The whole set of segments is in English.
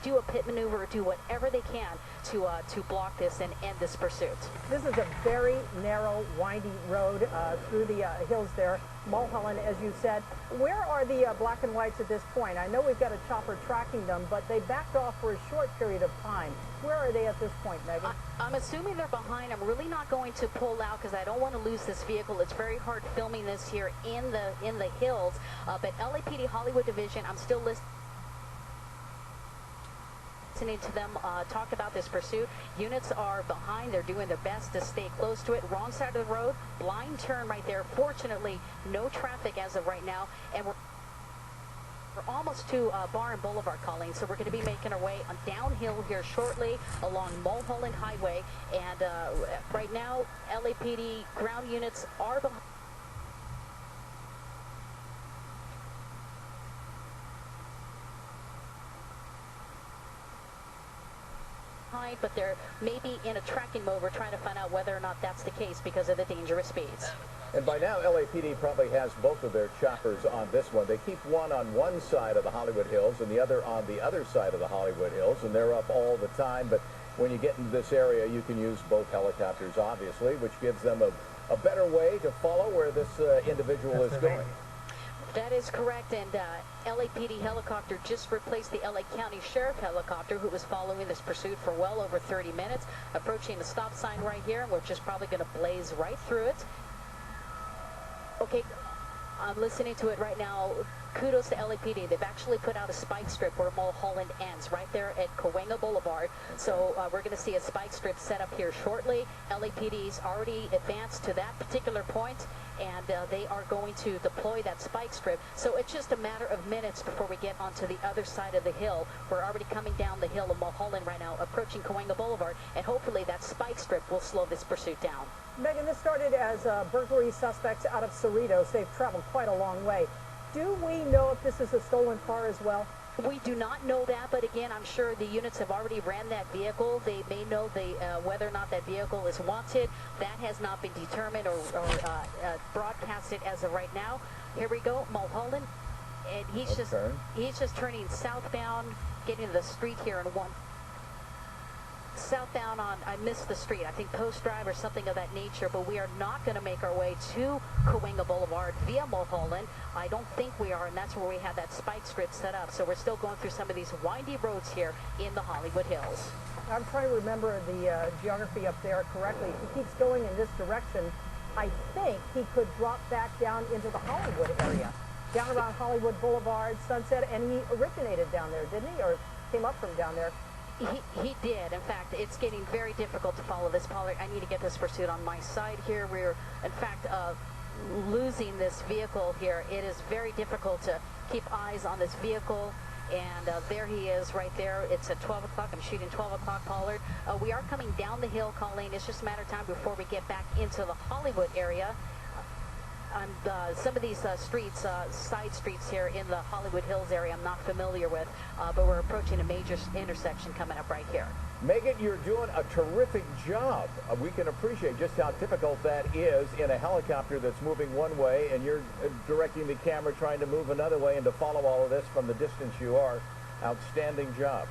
do a pit maneuver, or do whatever they can to block this and end this pursuit. This is a very narrow, windy road through the hills there. Mulholland, as you said. Where are the black and whites at this point? I know we've got a chopper tracking them, but they backed off for a short period of time. Where are they at this point, Megan? I'm assuming they're behind. I'm really not going to pull out because I don't want to lose this vehicle. It's very hard filming this here in the hills. But LAPD Hollywood Division, I'm still listening to them talk about this pursuit. Units are behind. They're doing their best to stay close to it. Wrong side of the road, blind turn right there. Fortunately, no traffic as of right now, and we're almost to Barn Boulevard, Colleen, so we're going to be making our way downhill here shortly along Mulholland Highway, and right now LAPD ground units are behind. But they're maybe in a tracking mode. We're trying to find out whether or not that's the case because of the dangerous speeds. And by now, LAPD probably has both of their choppers on this one. They keep one on one side of the Hollywood Hills and the other on the other side of the Hollywood Hills, and they're up all the time. But when you get into this area, you can use both helicopters, obviously, which gives them a better way to follow where this individual is going. That is correct, and LAPD helicopter just replaced the LA County Sheriff helicopter, who was following this pursuit for well over 30 minutes, approaching the stop sign right here, and we're just probably going to blaze right through it. Okay, I'm listening to it right now. Kudos to LAPD. They've actually put out a spike strip where Mulholland ends, right there at Cahuenga Boulevard. So we're going to see a spike strip set up here shortly. LAPD's already advanced to that particular point, and they are going to deploy that spike strip. So it's just a matter of minutes before we get onto the other side of the hill. We're already coming down the hill of Mulholland right now, approaching Cahuenga Boulevard, and hopefully that spike strip will slow this pursuit down. Megan, this started as burglary suspects out of Cerritos. They've traveled quite a long way. Do we know if this is a stolen car as well? We do not know that, but again, I'm sure the units have already ran that vehicle. They may know whether or not that vehicle is wanted. That has not been determined or broadcasted as of right now. Here we go, Mulholland, and he's just turning southbound, getting to the street here in one. Southbound on, I missed the street, I think Post Drive or something of that nature, but we are not going to make our way to Cahuenga Boulevard via Mulholland. I don't think we are, and that's where we had that spike strip set up. So we're still going through some of these windy roads here in the Hollywood Hills. I'm trying to remember the geography up there correctly. If he keeps going in this direction, I think he could drop back down into the Hollywood area, down around Hollywood Boulevard, Sunset, and he originated down there, didn't he, or came up from down there? He did. In fact, it's getting very difficult to follow this, Pollard. I need to get this pursuit on my side here. We're, in fact, losing this vehicle here. It is very difficult to keep eyes on this vehicle. And there he is right there. It's at 12 o'clock. I'm shooting 12 o'clock, Pollard. We are coming down the hill, Colleen. It's just a matter of time before we get back into the Hollywood area. On some of these streets, side streets here in the Hollywood Hills area, I'm not familiar with, but we're approaching a major intersection coming up right here. Megan, you're doing a terrific job. We can appreciate just how difficult that is in a helicopter that's moving one way, and you're directing the camera trying to move another way and to follow all of this from the distance you are. Outstanding job.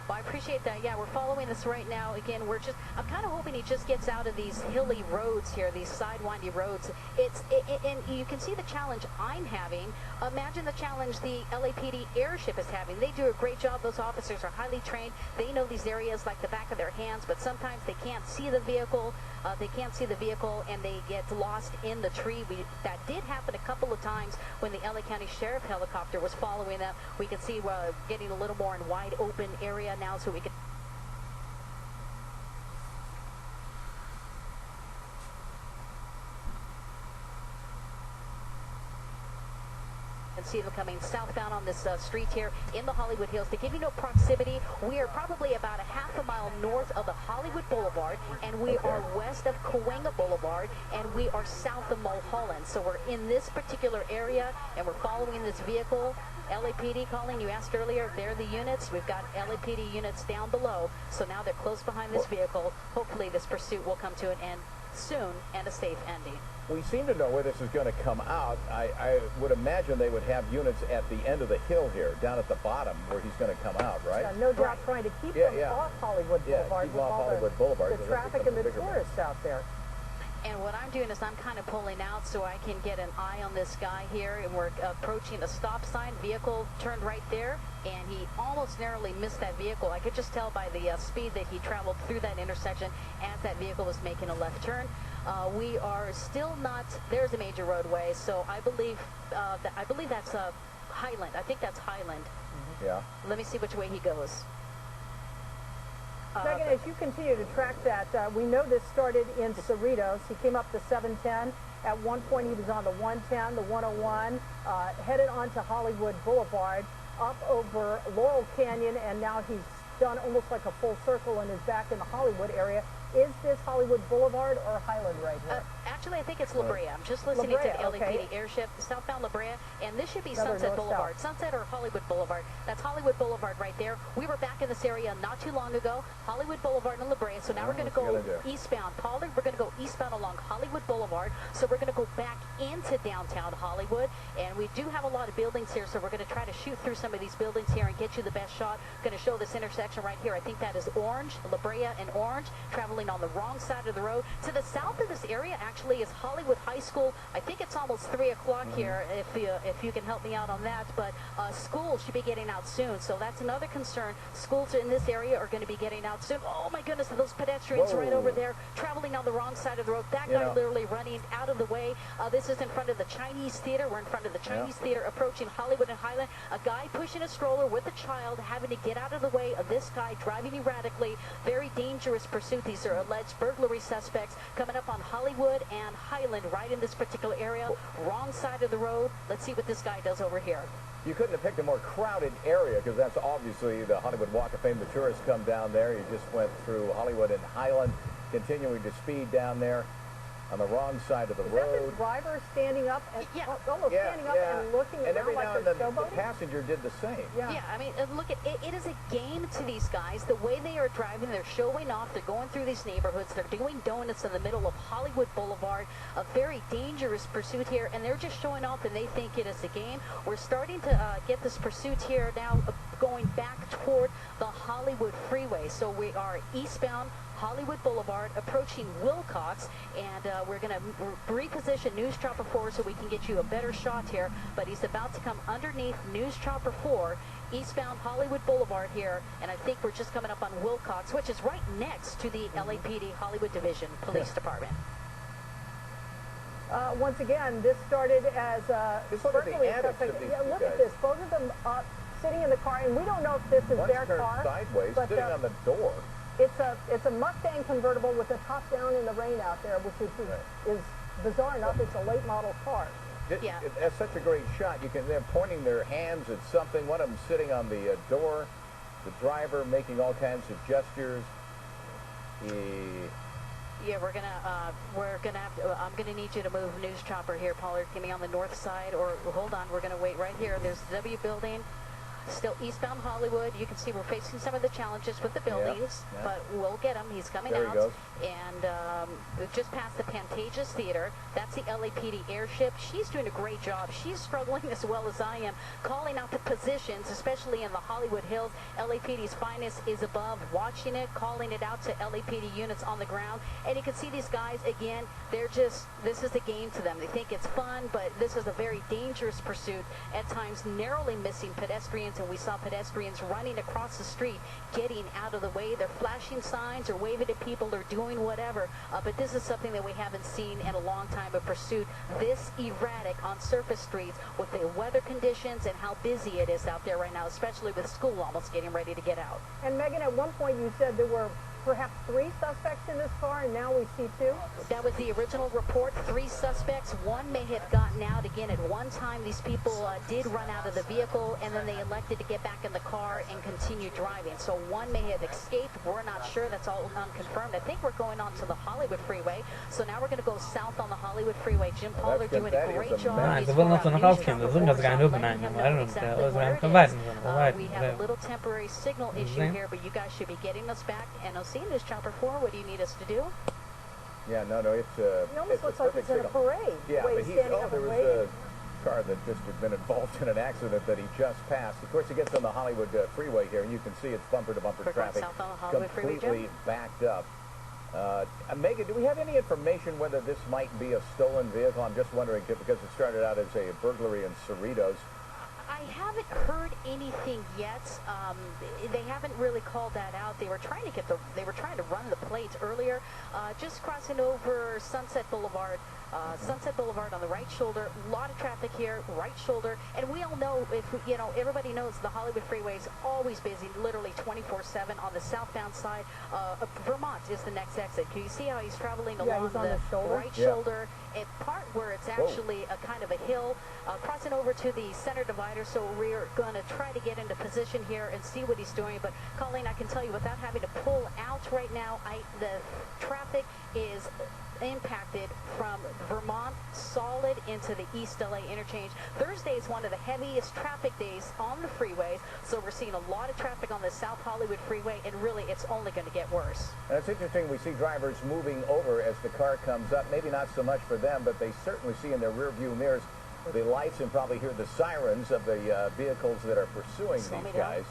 Well, I appreciate that. Yeah, we're following this right now. Again, I'm kind of hoping he just gets out of these hilly roads here, these sidewindy roads. And you can see the challenge I'm having. Imagine the challenge the LAPD airship is having. They do a great job. Those officers are highly trained. They know these areas like the back of their hands, but sometimes they can't see the vehicle. And they get lost in the tree. That did happen a couple of times when the LA County Sheriff helicopter was following them. We can see we're getting a little more in wide open area now, so we can see them coming southbound on this street here in the Hollywood Hills. To give you no proximity, we are probably about a half a mile north of the Hollywood Boulevard, and we are west of Cahuenga Boulevard, and we are south of Mulholland. So we're in this particular area, and we're following this vehicle. LAPD, Colleen, you asked earlier, they're the units. We've got LAPD units down below, so now they're close behind this vehicle. Hopefully this pursuit will come to an end soon and a safe ending. We seem to know where this is going to come out. I would imagine they would have units at the end of the hill here, down at the bottom where he's going to come out, right? Yeah, no doubt trying to keep them off Hollywood Boulevard keep with off all Hollywood Boulevard, the so that traffic becomes and the a bigger mess. tourists out there. And what I'm doing is I'm kind of pulling out so I can get an eye on this guy here, and we're approaching a stop sign. Vehicle turned right there, and he almost narrowly missed that vehicle. I could just tell by the speed that he traveled through that intersection as that vehicle was making a left turn. We are still not, there's a major roadway, so I believe that's Highland. I think that's Highland. Yeah. Let me see which way he goes. Megan, as you continue to track that, we know this started in Cerritos. He came up the 710. At one point, he was on the 110, the 101, headed onto Hollywood Boulevard, up over Laurel Canyon, and now he's done almost like a full circle and is back in the Hollywood area. Is this Hollywood Boulevard or Highland right here? Actually, I think it's La Brea. I'm just listening to the LAPD airship, southbound La Brea, and this should be Sunset Boulevard. Sunset or Hollywood Boulevard. That's Hollywood Boulevard right there. We were back in this area not too long ago, Hollywood Boulevard and La Brea, so now we're going to go eastbound. Pollard, we're going to go eastbound along Hollywood Boulevard, so we're going to go back into downtown Hollywood, and we do have a lot of buildings here, so we're going to try to shoot through some of these buildings here and get you the best shot. Going to show this intersection right here. I think that is Orange, La Brea and Orange, traveling on the wrong side of the road. To the south of this area actually is Hollywood High School. I think it's almost 3 o'clock here, if you can help me out on that, but school should be getting out soon, so that's another concern. Schools in this area are going to be getting out soon. Oh my goodness, those pedestrians right over there traveling on the wrong side of the road. That guy literally running out of the way. This is in front of the Chinese Theater. We're in front of the Chinese Theater approaching Hollywood and Highland. A guy pushing a stroller with a child having to get out of the way of this guy driving erratically. Very dangerous pursuit. These are alleged burglary suspects coming up on Hollywood and Highland right in this particular area. Wrong side of the road. Let's see what this guy does over here. You couldn't have picked a more crowded area because that's obviously the Hollywood Walk of Fame. The tourists come down there. You just went through Hollywood and Highland, continuing to speed down there on the wrong side of the road. Is that the driver standing up and almost standing up and looking and around every like now and they're then the showboating? passenger did the same. Yeah, I mean, look at it. It is a game to these guys. The way they are driving, they're showing off. They're going through these neighborhoods. They're doing donuts in the middle of Hollywood Boulevard. A very dangerous pursuit here, and they're just showing off, and they think it is a game. We're starting to get this pursuit here now going back toward the Hollywood Freeway. So we are eastbound Hollywood Boulevard, approaching Wilcox, and we're going to reposition News Chopper 4 so we can get you a better shot here, but he's about to come underneath News Chopper 4, eastbound Hollywood Boulevard here, and I think we're just coming up on Wilcox, which is right next to the LAPD Hollywood Division Police Department. Once again, this started as Just look at the antics of these two look guys. at this. Both of them sitting in the car, and we don't know if this is One's their turned car. sideways, but, sitting on the door. It's a Mustang convertible with the top down in the rain out there, which is bizarre enough. It's a late model car. That's such a great shot. They're pointing their hands at something. One of them sitting on the door. The driver making all kinds of gestures. Yeah, we're gonna have to, I'm gonna need you to move News Chopper here, Pollard. Give me on the north side, or hold on, we're gonna wait right here. There's the W building. Still eastbound Hollywood. You can see we're facing some of the challenges with the buildings, but we'll get him. He's coming There out. he goes. And we've just passed the Pantages Theater. That's the LAPD airship. She's doing a great job. She's struggling as well as I am, calling out the positions, especially in the Hollywood Hills. LAPD's finest is above, watching it, calling it out to LAPD units on the ground. And you can see these guys, again, this is a game to them. They think it's fun, but this is a very dangerous pursuit, at times narrowly missing pedestrians, and we saw pedestrians running across the street, getting out of the way. They're flashing signs or waving at people or doing whatever, but this is something that we haven't seen in a long time, a pursuit this erratic on surface streets with the weather conditions and how busy it is out there right now, especially with school almost getting ready to get out. And Megan, at one point you said there were perhaps 3 suspects in this car, and now we see 2? That was the original report. 3 suspects. One may have gotten out. Again, at one time, these people did run out of the vehicle, and then they elected to get back in the car and continue driving. So one may have escaped. We're not sure. That's all unconfirmed. I think we're going on to the Hollywood Freeway. So now we're going to go south on the Hollywood Freeway. Jim Pollard doing a great job. He's to wolno for na halkiem, rozumiem, zganił bynajmniej, ale no, we have a little temporary signal issue here, but you guys should be getting us back. NOC News Chopper 4, what do you need us to do? Yeah, no, it's He almost looks like he's in a parade. Yeah, the way but he's standing up there and was waving. a car that just had been involved in an accident that he just passed. Of course, he gets on the Hollywood freeway here, and you can see it's bumper-to-bumper We're going traffic, south on the Hollywood freeway, completely Jim. backed up. Megan, do we have any information whether this might be a stolen vehicle? I'm just wondering, because it started out as a burglary in Cerritos. I haven't heard anything yet. They haven't really called that out. They were trying to run the plates earlier, just crossing over Sunset Boulevard. Sunset Boulevard on the right shoulder. A lot of traffic here, right shoulder. And we all know, everybody knows the Hollywood freeway is always busy, literally 24/7 on the southbound side. Vermont is the next exit. Can you see how he's traveling along he's on the shoulder. right shoulder? A part where it's actually a kind of a hill, crossing over to the center divider. So we're going to try to get into position here and see what he's doing. But Colleen, I can tell you, without having to pull out right now, the traffic is impacted from Vermont solid into the East LA interchange. Thursday is one of the heaviest traffic days on the freeways, so we're seeing a lot of traffic on the South Hollywood freeway, and really it's only going to get worse. And it's interesting, we see drivers moving over as the car comes up. Maybe not so much for them, but they certainly see in their rear view mirrors the lights and probably hear the sirens of the vehicles that are pursuing these guys.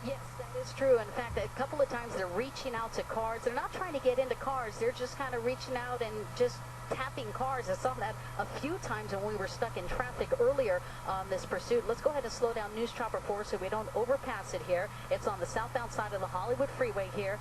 Yes, that is true. In fact, a couple of times they're reaching out to cars. They're not trying to get into cars. They're just kind of reaching out and just tapping cars. I saw that a few times when we were stuck in traffic earlier on this pursuit. Let's go ahead and slow down News Chopper 4 so we don't overpass it here. It's on the southbound side of the Hollywood freeway here.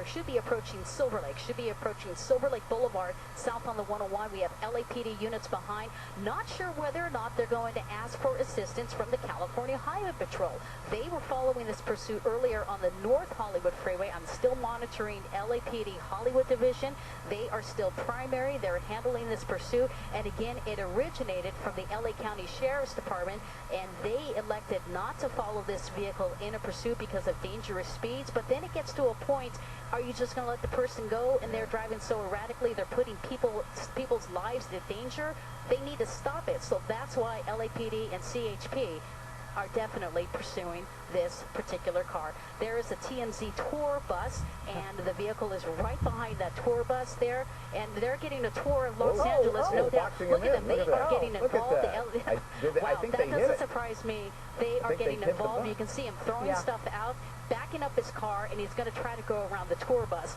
Should be approaching Silver Lake Boulevard, south on the 101. We have LAPD units behind. Not sure whether or not they're going to ask for assistance from the California Highway Patrol. They were following this pursuit earlier on the North Hollywood freeway. I'm still monitoring LAPD Hollywood Division. They are still primary. They're handling this pursuit, and again, it originated from the LA County Sheriff's Department, and they elected not to follow this vehicle in a pursuit because of dangerous speeds. But then it gets to a point, are you just going to let the person go, and they're driving so erratically, they're putting people's lives in danger? They need to stop it. So that's why LAPD and CHP are definitely pursuing this particular car. There is a TMZ tour bus, and the vehicle is right behind that tour bus there, and they're getting a tour of Los Angeles, no doubt. Look at them. They are getting involved. Wow, that doesn't surprise me. They are getting involved. You can see him throwing stuff out, backing up his car, and he's going to try to go around the tour bus.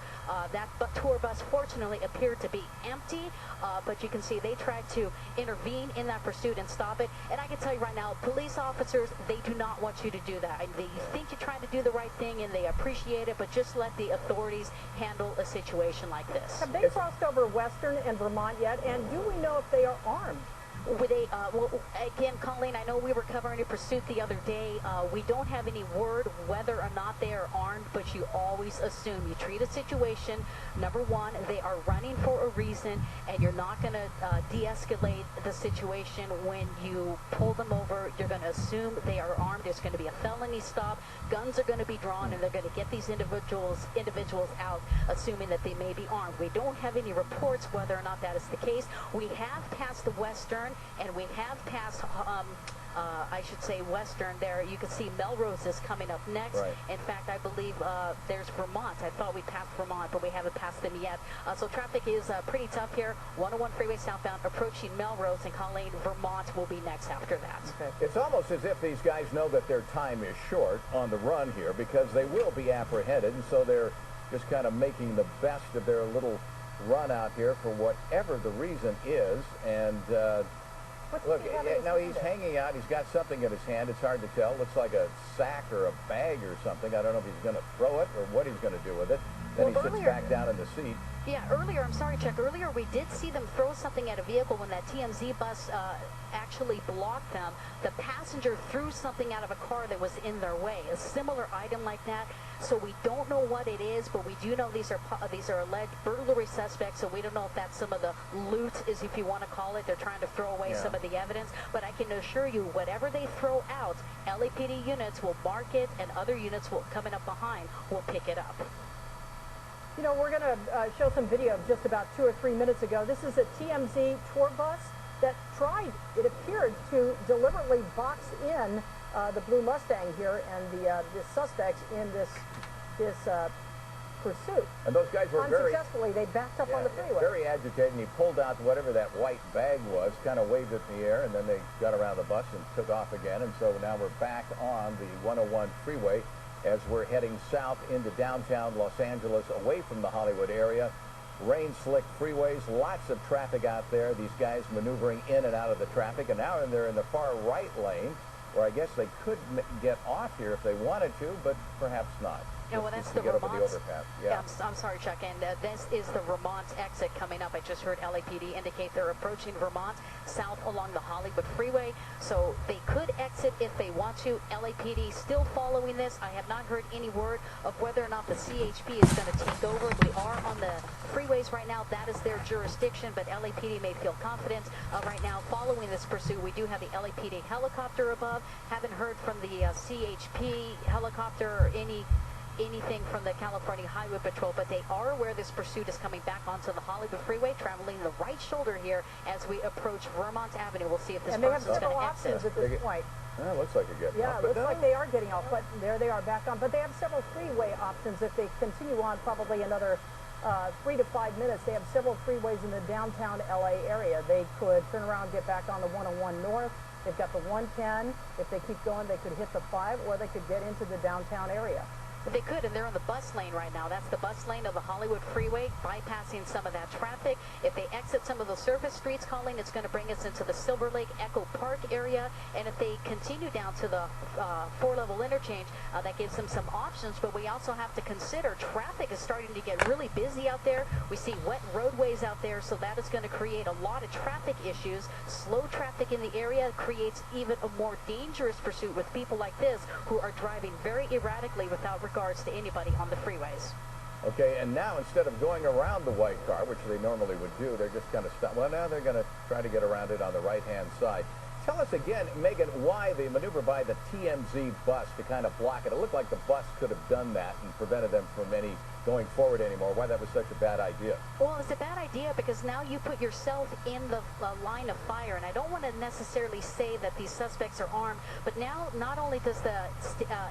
That tour bus, fortunately, appeared to be empty, but you can see they tried to intervene in that pursuit and stop it. And I can tell you right now, police officers, they do not want you to do that. They think you're trying to do the right thing, and they appreciate it, but just let the authorities handle a situation like this. Have they crossed over Western and Vermont yet? And do we know if they are armed? Well, again, Colleen, I know we were covering a pursuit the other day. We don't have any word whether or not they are armed, but you always assume. You treat a situation, number one, they are running for a reason, and you're not going to de-escalate the situation when you pull them over. You're going to assume they are armed. There's going to be a felony stop. Guns are going to be drawn, and they're going to get these individuals out, assuming that they may be armed. We don't have any reports whether or not that is the case. We have passed the Western, and we have passed, I should say, Western there. You can see Melrose is coming up next. Right. In fact, I believe there's Vermont. I thought we passed Vermont, but we haven't passed them yet. So traffic is pretty tough here. 101 freeway southbound approaching Melrose, and Colleen, Vermont will be next after that. Okay. It's almost as if these guys know that their time is short on the run here, because they will be apprehended, and so they're just kind of making the best of their little run out here for whatever the reason is. And look, now he's hanging out. He's got something in his hand. It's hard to tell. Looks like a sack or a bag or something. I don't know if he's going to throw it or what he's going to do with it. Then he sits back down in the seat. Yeah, earlier, I'm sorry, Chuck, earlier we did see them throw something at a vehicle when that TMZ bus actually blocked them. The passenger threw something out of a car that was in their way, a similar item like that. So we don't know what it is, but we do know these are alleged burglary suspects, so we don't know if that's some of the loot, is if you want to call it. They're trying to throw away some of the evidence. But I can assure you, whatever they throw out, LAPD units will mark it, and other units will coming up behind will pick it up. You know, we're going to show some video just about 2 or 3 minutes ago. This is a TMZ tour bus that tried, it appeared, to deliberately box in the blue Mustang here and the suspects in this pursuit. And those guys were very... Unsuccessfully, they backed up on the freeway. very agitated, and he pulled out whatever that white bag was, kind of waved it in the air, and then they got around the bus and took off again. And so now we're back on the 101 freeway as we're heading south into downtown Los Angeles, away from the Hollywood area. Rain-slick freeways, lots of traffic out there. These guys maneuvering in and out of the traffic, and now they're in the far right lane, where I guess they could get off here if they wanted to, but perhaps not. Yeah, well, that's Just the to get over the Vermont. overpass. Yeah, I'm sorry, Chuck. And this is the Vermont exit coming up. I just heard LAPD indicate they're approaching Vermont south along the Hollywood freeway. So they could exit if they want to. LAPD still following this. I have not heard any word of whether or not the CHP is going to take over. We are on the freeways right now. That is their jurisdiction, but LAPD may feel confident right now following this pursuit. We do have the LAPD helicopter above. Haven't heard from the CHP helicopter or anything from the California Highway Patrol, but they are aware this pursuit is coming back onto the Hollywood freeway, traveling the right shoulder here as we approach Vermont Avenue. We'll see if this And they have person's going several to exit. options at this point. Well, looks like you're getting Yeah, off, it but looks no. like they are getting off, but there they are back on. But they have several freeway options if they continue on probably another 3 to 5 minutes. They have several freeways in the downtown LA area. They could turn around, get back on the 101 North. They've got the 110. If they keep going, they could hit the 5, or they could get into the downtown area. They could, and they're in the bus lane right now. That's the bus lane of the Hollywood freeway, bypassing some of that traffic. If they exit some of the surface streets, Colleen, it's going to bring us into the Silver Lake Echo Park area. And if they continue down to the 4-level interchange, that gives them some options. But we also have to consider traffic is starting to get really busy out there. We see wet roadways out there, so that is going to create a lot of traffic issues. Slow traffic in the area creates even a more dangerous pursuit with people like this who are driving very erratically without regards to anybody on the freeways. Okay, and now instead of going around the white car, which they normally would do, they're just going to stop. Well, now they're going to try to get around it on the right-hand side. Tell us again, Megan, why the maneuver by the TMZ bus to kind of block it. It looked like the bus could have done that and prevented them from any going forward anymore. Why that was such a bad idea? Well, it's a bad idea because now you put yourself in the line of fire, and I don't want to necessarily say that these suspects are armed, but now not only does the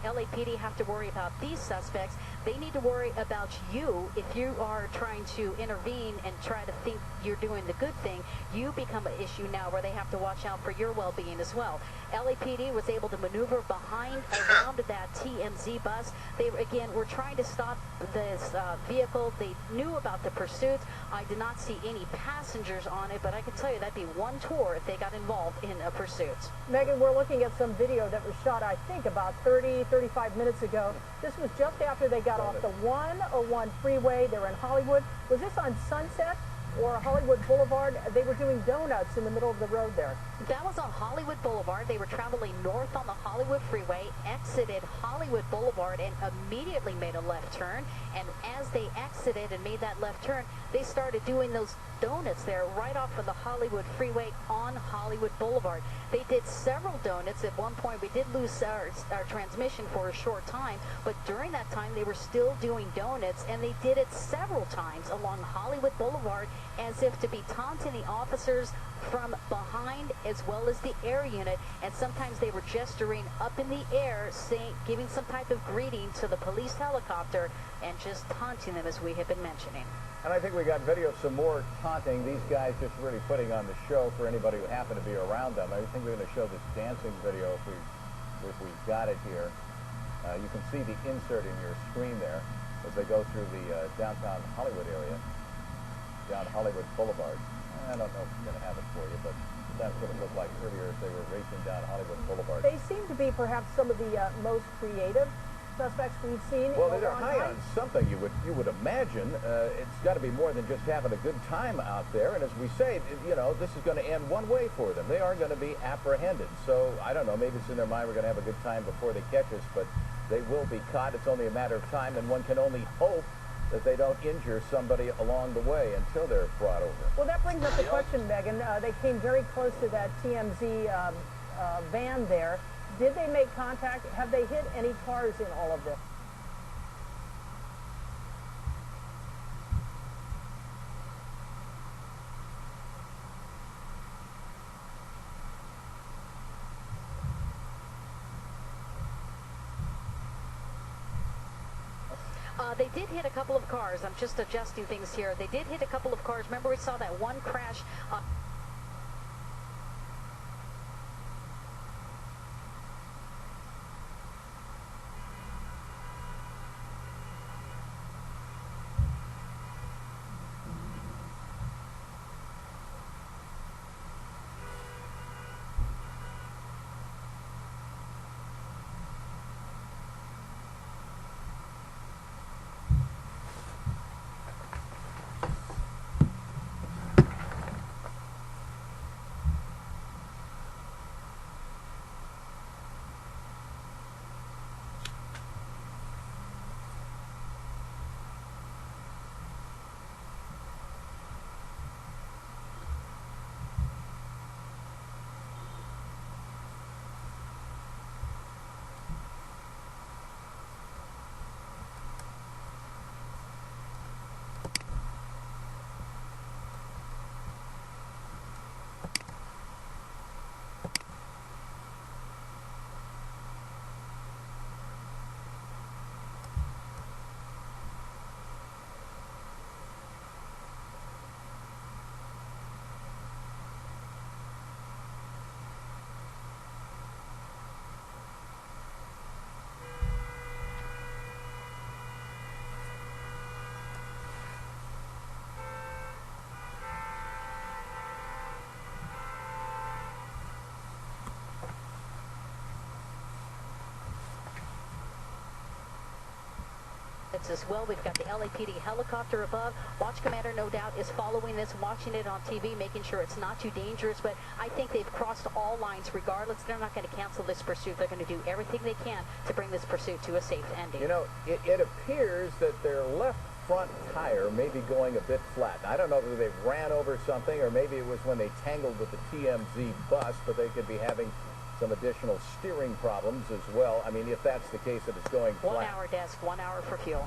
LAPD have to worry about these suspects, they need to worry about you. If you are trying to intervene and try to think you're doing the good thing, you become an issue now where they have to watch out for your well-being as well. LAPD was able to maneuver around that TMZ bus. They, again, were trying to stop this vehicle. They knew about the pursuit. I did not see any passengers on it, but I can tell you that'd be one tour if they got involved in a pursuit. Megan, we're looking at some video that was shot, I think, about 35 minutes ago. This was just after they got off the 101 freeway. They're in Hollywood. Was this on Sunset or Hollywood Boulevard? They were doing donuts in the middle of the road there. That was on Hollywood Boulevard. They were traveling north on the Hollywood freeway, exited Hollywood Boulevard, and immediately made a left turn. And as they exited and made that left turn, they started doing those donuts there right off of the Hollywood freeway on Hollywood Boulevard. They did several donuts. At one point, we did lose our transmission for a short time, but during that time, they were still doing donuts, and they did it several times along Hollywood Boulevard as if to be taunting the officers from behind as well as the air unit, and sometimes they were gesturing up in the air, saying, giving some type of greeting to the police helicopter and just taunting them, as we have been mentioning. And I think we got video of some more taunting. These guys just really putting on the show for anybody who happened to be around them. I think we're going to show this dancing video if we got it here. You can see the insert in your screen there as they go through the downtown Hollywood area, down Hollywood Boulevard. I don't know if I'm going to have it for you, but that's what it looked like earlier as they were racing down Hollywood Boulevard. They seem to be perhaps some of the most creative suspects we've seen. Well, they're high on something, you would imagine. It's got to be more than just having a good time out there. And as we say, you know, this is going to end one way for them. They are going to be apprehended. So I don't know, maybe it's in their mind we're going to have a good time before they catch us, but they will be caught. It's only a matter of time, and one can only hope that they don't injure somebody along the way until they're brought over. Well, that brings up the question, Megan. They came very close to that TMZ van there. Did they make contact? Have they hit any cars in all of this? They did hit a couple of cars. I'm just adjusting things here. They did hit a couple of cars. Remember, we saw that one crash. As well, we've got the LAPD helicopter above. Watch Commander, no doubt, is following this, watching it on TV, making sure it's not too dangerous. But I think they've crossed all lines regardless. They're not going to cancel this pursuit. They're going to do everything they can to bring this pursuit to a safe ending. You know, it appears that their left front tire may be going a bit flat. I don't know whether they ran over something or maybe it was when they tangled with the TMZ bus, but they could be having some additional steering problems as well. I mean, if that's the case, that it's going flat. 1 hour, desk, 1 hour for fuel.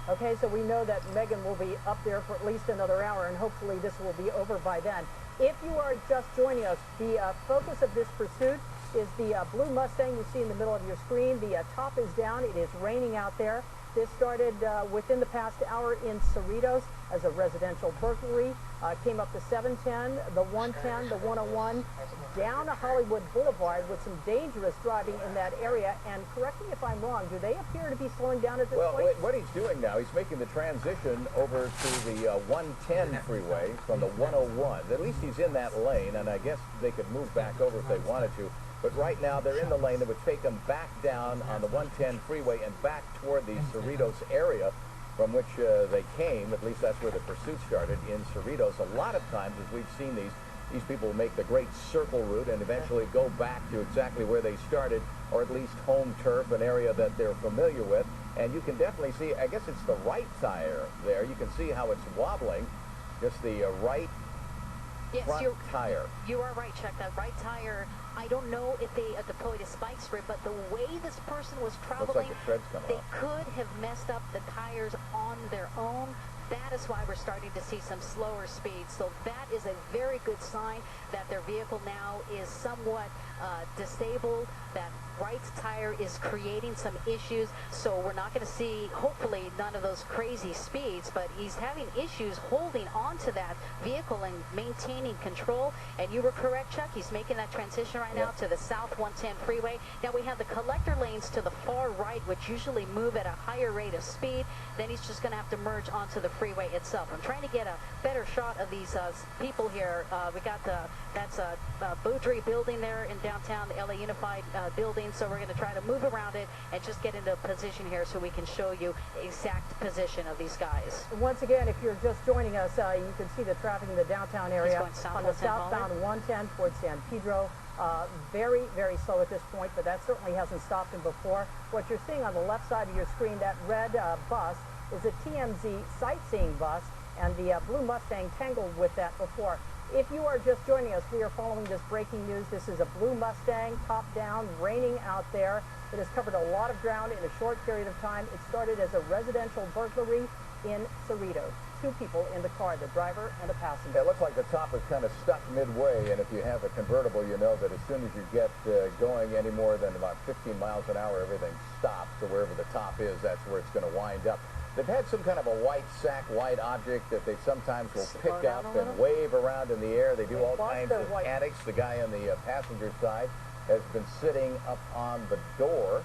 Okay, so we know that Megan will be up there for at least another hour, and hopefully this will be over by then. If you are just joining us, the focus of this pursuit is the blue Mustang you see in the middle of your screen. The top is down. It is raining out there. This started within the past hour in Cerritos as a residential burglary. Came up the 710, the 110, the 101, down to Hollywood Boulevard with some dangerous driving in that area. And correct me if I'm wrong, do they appear to be slowing down at this point? Well, what he's doing now, he's making the transition over to the 110 freeway from the 101. At least he's in that lane, and I guess they could move back over if they wanted to. But right now, they're in the lane that would take them back down on the 110 freeway and back toward the Cerritos area from which they came. At least that's where the pursuit started, in Cerritos. A lot of times, as we've seen these people make the great circle route and eventually go back to exactly where they started, or at least home turf, an area that they're familiar with. And you can definitely see, I guess it's the right tire there. You can see how it's wobbling, just the right front tire. You are right, Chuck. That right tire, I don't know if they deployed a spike strip, but the way this person was traveling, they could have messed up the tires on their own. That is why we're starting to see some slower speeds. So that is a very good sign that their vehicle now is somewhat disabled. That right tire is creating some issues. So we're not going to see, hopefully, none of those crazy speeds, but he's having issues holding onto that vehicle and maintaining control. And you were correct, Chuck. He's making that transition right now to the South 110 freeway. Now we have the collector lanes to the far right, which usually move at a higher rate of speed. Then he's just going to have to merge onto the freeway itself. I'm trying to get a better shot of these people here. We got that's a Boudry building there in downtown, the LA Unified building. So we're going to try to move around it and just get into a position here so we can show you exact position of these guys. Once again, if you're just joining us, you can see the traffic in the downtown area on the southbound 110 towards San Pedro. Very, very slow at this point, but that certainly hasn't stopped him before. What you're seeing on the left side of your screen, that red bus, is a TMZ sightseeing bus, and the blue Mustang tangled with that before. If you are just joining us, we are following this breaking news. This is a blue Mustang, top down, raining out there. It has covered a lot of ground in a short period of time. It started as a residential burglary in Cerritos. two people in the car, the driver and a passenger. It looks like the top is kind of stuck midway, and if you have a convertible, you know that as soon as you get going any more than about 15 miles an hour, everything stops. So wherever the top is, that's where it's going to wind up. They've had some kind of a white sack, white object that they sometimes will pick up and wave around in the air. They do all kinds of antics. The guy on the passenger side has been sitting up on the door.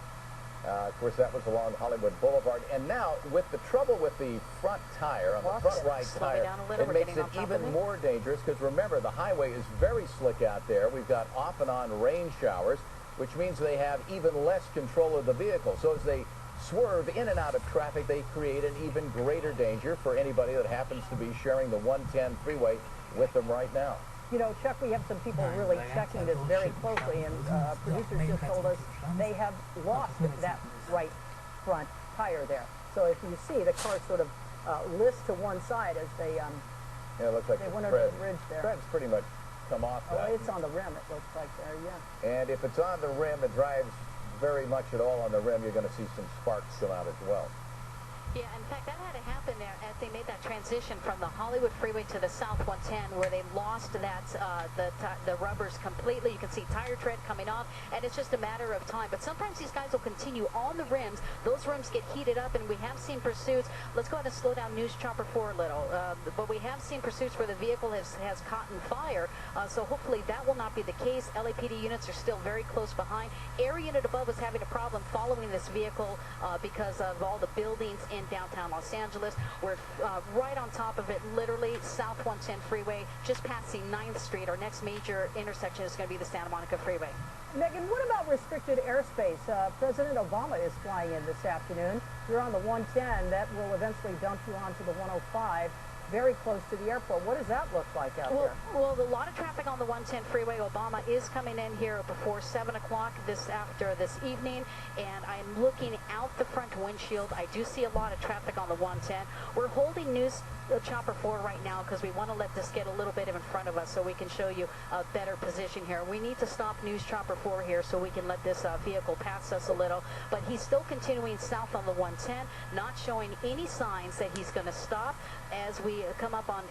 Of course, that was along Hollywood Boulevard. And now, with the trouble with the front tire, on the front right tire, it makes it even more dangerous because, remember, the highway is very slick out there. We've got off and on rain showers, which means they have even less control of the vehicle. So as they swerve in and out of traffic, they create an even greater danger for anybody that happens to be sharing the 110 freeway with them right now. You know, Chuck, we have some people really checking this very closely, and producers just told us they have lost that right front tire there. So if you see, the car sort of lifts to one side as they yeah, it looks like they went under the bridge there. Tread's pretty much come off that. Oh, it's on the rim, it looks like there, yeah. And if it's on the rim, it drives very much at all on the rim, you're going to see some sparks come out as well. Yeah, in fact, that had to happen there as they made that transition from the Hollywood freeway to the South 110, where they lost that the rubbers completely. You can see tire tread coming off, and it's just a matter of time. But sometimes these guys will continue on the rims. Those rims get heated up, and we have seen pursuits. Let's go ahead and slow down News Chopper 4 a little. But we have seen pursuits where the vehicle has caught in fire, so hopefully that will not be the case. LAPD units are still very close behind. Air unit above is having a problem following this vehicle because of all the buildings in downtown Los Angeles. We're right on top of it, literally South 110 freeway, just passing 9th Street. Our next major intersection is going to be the Santa Monica freeway. Megan, what about restricted airspace? President Obama is flying in this afternoon. You're on the 110. That will eventually dump you onto the 105. Very close to the airport. What does that look like out there? Well, a lot of traffic on the 110 freeway. Obama is coming in here before 7 o'clock this evening, and I'm looking out the front windshield. I do see a lot of traffic on the 110. We're holding News Chopper 4 right now because we want to let this get a little bit in front of us so we can show you a better position here. We need to stop News Chopper 4 here so we can let this vehicle pass us a little, but he's still continuing south on the 110, not showing any signs that he's going to stop. As we come up on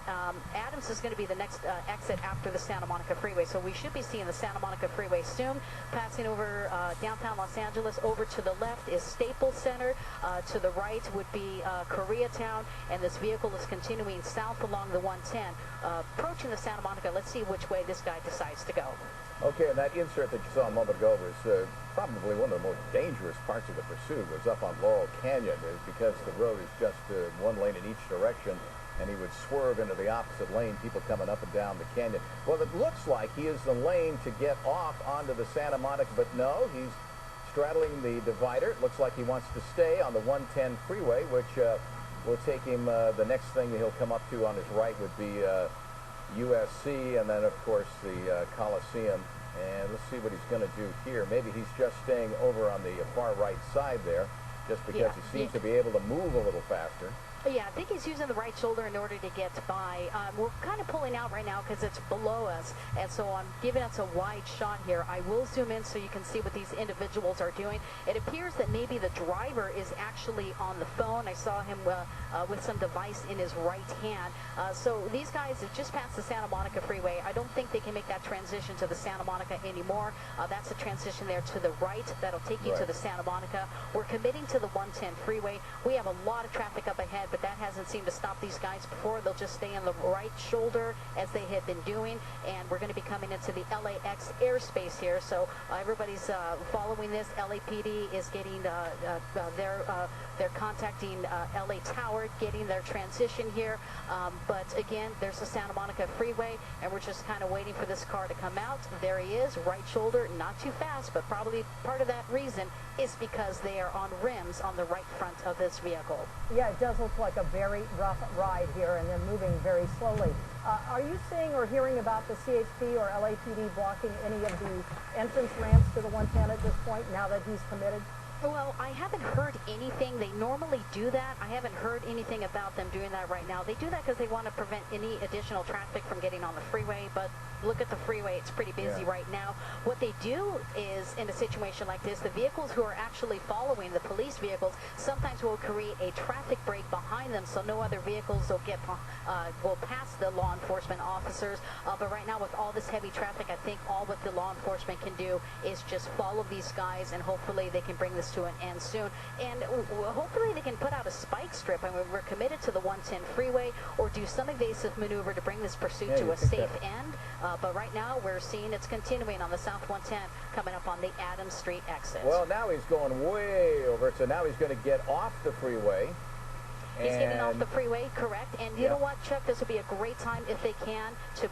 Adams is going to be the next exit after the Santa Monica freeway, so we should be seeing the Santa Monica freeway soon. Passing over downtown Los Angeles. Over to the left is Staples Center. To the right would be Koreatown, and this vehicle is continuing south along the 110, approaching the Santa Monica. Let's see which way this guy decides to go. Okay, and that insert that you saw a moment ago was probably one of the most dangerous parts of the pursuit was up on Laurel Canyon, because the road is just one lane in each direction, and he would swerve into the opposite lane, people coming up and down the canyon. Well, it looks like he is the lane to get off onto the Santa Monica, but no, he's straddling the divider. It looks like he wants to stay on the 110 freeway, which will take him, the next thing he'll come up to on his right would be USC, and then, of course, the Coliseum. And let's see what he's going to do here. Maybe he's just staying over on the far right side there, just because he seems to be able to move a little faster. Yeah, I think he's using the right shoulder in order to get by. We're kind of pulling out right now because it's below us, and so I'm giving us a wide shot here. I will zoom in so you can see what these individuals are doing. It appears that maybe the driver is actually on the phone. I saw him with some device in his right hand. So these guys have just passed the Santa Monica freeway. I don't think they can make that transition to the Santa Monica anymore. That's the transition there to the right. That'll take you to the Santa Monica. We're committing to the 110 freeway. We have a lot of traffic up ahead, but that hasn't seemed to stop these guys before. They'll just stay on the right shoulder as they had been doing, and we're going to be coming into the LAX airspace here, so everybody's following this. LAPD is getting they're contacting LA Tower, getting their transition here, but again, there's the Santa Monica freeway, and we're just kind of waiting for this car to come out. There he is, right shoulder, not too fast, but probably part of that reason is because they are on rims on the right front of this vehicle. Yeah, it does look like a very rough ride here, and they're moving very slowly. Are you seeing or hearing about the CHP or LAPD blocking any of the entrance ramps to the 110 at this point, now that he's committed? Well, I haven't heard anything. They normally do that. I haven't heard anything about them doing that right now. They do that because they want to prevent any additional traffic from getting on the freeway, but look at the freeway. It's pretty busy right now. What they do is, in a situation like this, the vehicles who are actually following the police vehicles sometimes will create a traffic break behind them so no other vehicles will pass the law enforcement officers. But right now, with all this heavy traffic, I think all what the law enforcement can do is just follow these guys, and hopefully they can bring this to an end soon. And hopefully they can put out a spike strip. I mean, we're committed to the 110 freeway, or do some evasive maneuver to bring this pursuit to a safe end. But right now, we're seeing it's continuing on the South 110 coming up on the Adams Street exit. Well, now he's going way over, so now he's going to get off the freeway. He's getting off the freeway, correct. And you know what, Chuck? This would be a great time, if they can, to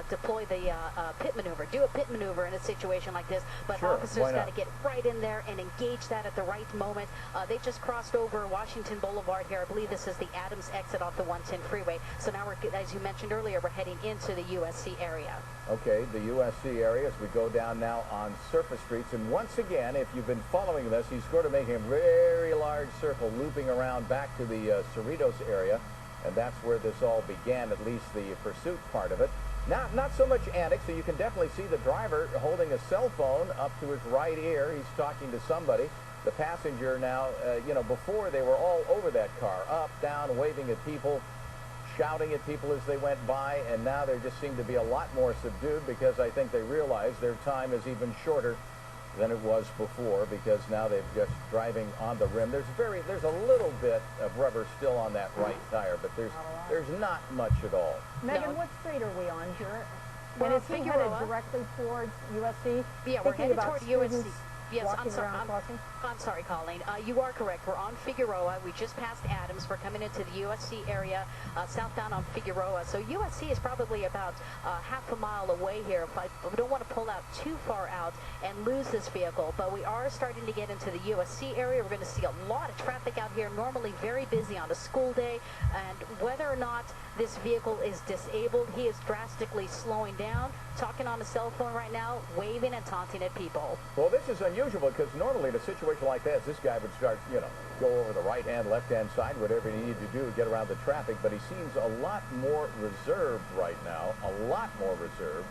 deploy the pit maneuver. Do a pit maneuver in a situation like this. But officers got to get right in there and engage that at the right moment. They just crossed over Washington Boulevard here. I believe this is the Adams exit off the 110 freeway. So now, as you mentioned earlier, we're heading into the USC area. Okay, the USC area as we go down now on surface streets. And once again, if you've been following this, he's sort of making a very large circle looping around back to the Cerritos area. And that's where this all began, at least the pursuit part of it. Not so much antics, so you can definitely see the driver holding a cell phone up to his right ear. He's talking to somebody. The passenger now, before they were all over that car, up, down, waving at people, shouting at people as they went by, and now they just seem to be a lot more subdued because I think they realize their time is even shorter than it was before, because now they're just driving on the rim. There's a little bit of rubber still on that right tire, but there's not much at all. Megan, what street are we on here? We're and on is he Figueroa. headed directly towards USC? Yeah, we're headed toward USC. Yes, I'm sorry, Colleen. You are correct. We're on Figueroa. We just passed Adams. We're coming into the USC area, southbound on Figueroa. So USC is probably about half a mile away here. We don't want to pull out too far out and lose this vehicle. But we are starting to get into the USC area. We're going to see a lot of traffic out here, normally very busy on a school day. And whether or not this vehicle is disabled, he is drastically slowing down, talking on a cell phone right now, waving and taunting at people. Well, this is unusual because normally in a situation like this guy would start, go over the right-hand, left-hand side, whatever he needed to do to get around the traffic, but he seems a lot more reserved right now, a lot more reserved.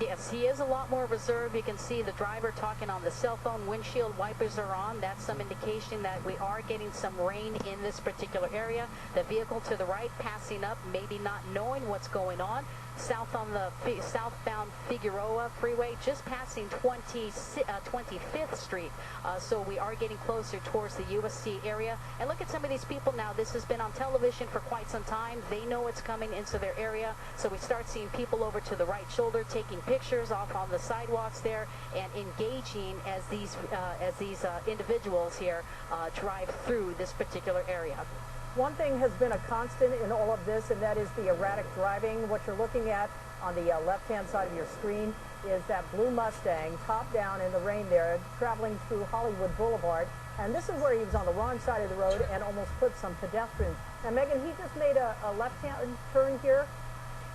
Yes, he is a lot more reserved. You can see the driver talking on the cell phone. Windshield wipers are on. That's some indication that we are getting some rain in this particular area. The vehicle to the right passing up, maybe not knowing what's going on. South on the southbound Figueroa freeway, just passing 25th Street. So we are getting closer towards the USC area. And look at some of these people now. This has been on television for quite some time. They know it's coming into their area. So we start seeing people over to the right shoulder taking pictures off on the sidewalks there and engaging as these individuals here drive through this particular area. One thing has been a constant in all of this, and that is the erratic driving. What you're looking at on the left-hand side of your screen is that blue Mustang, top down in the rain there, traveling through Hollywood Boulevard. And this is where he was on the wrong side of the road and almost put some pedestrians. Now, Megan, he just made a left-hand turn here.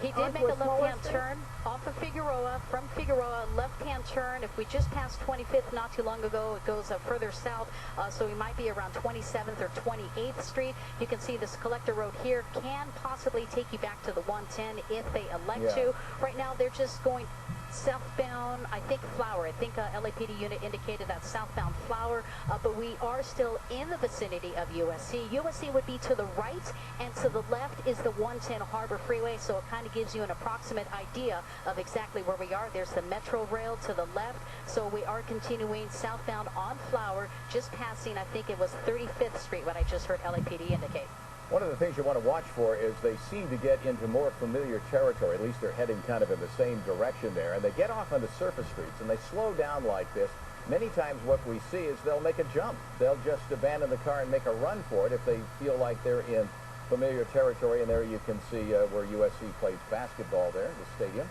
He did make a left-hand turn off of Figueroa, from Figueroa, left-hand turn. If we just passed 25th not too long ago, it goes further south, so we might be around 27th or 28th Street. You can see this collector road here can possibly take you back to the 110 if they elect to. Right now, they're just going southbound, I think Flower. I think LAPD unit indicated that southbound Flower, but we are still in the vicinity of USC. USC would be to the right, and to the left is the 110 Harbor Freeway, so it kind of gives you an approximate idea of exactly where we are. There's the Metro Rail to the left, so we are continuing southbound on Flower, just passing, I think it was 35th Street, what I just heard LAPD indicate. One of the things you want to watch for is they seem to get into more familiar territory. At least they're heading kind of in the same direction there. And they get off onto surface streets and they slow down like this. Many times what we see is they'll make a jump. They'll just abandon the car and make a run for it if they feel like they're in familiar territory. And there you can see where USC plays basketball there, the stadium.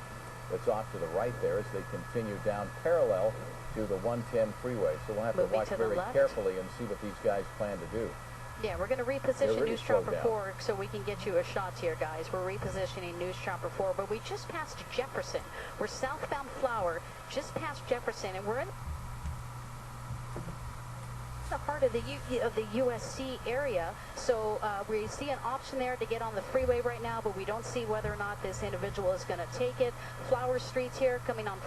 That's off to the right there as they continue down parallel to the 110 freeway. So we'll have to watch very carefully and see what these guys plan to do. Yeah, we're going to reposition News Chopper 4 so we can get you a shot here, guys. We're repositioning News Chopper 4, but we just passed Jefferson. We're southbound Flower, just past Jefferson, and we're in of the USC area. So we see an option there to get on the freeway right now, but we don't see whether or not this individual is going to take it. Flower Street's here, coming on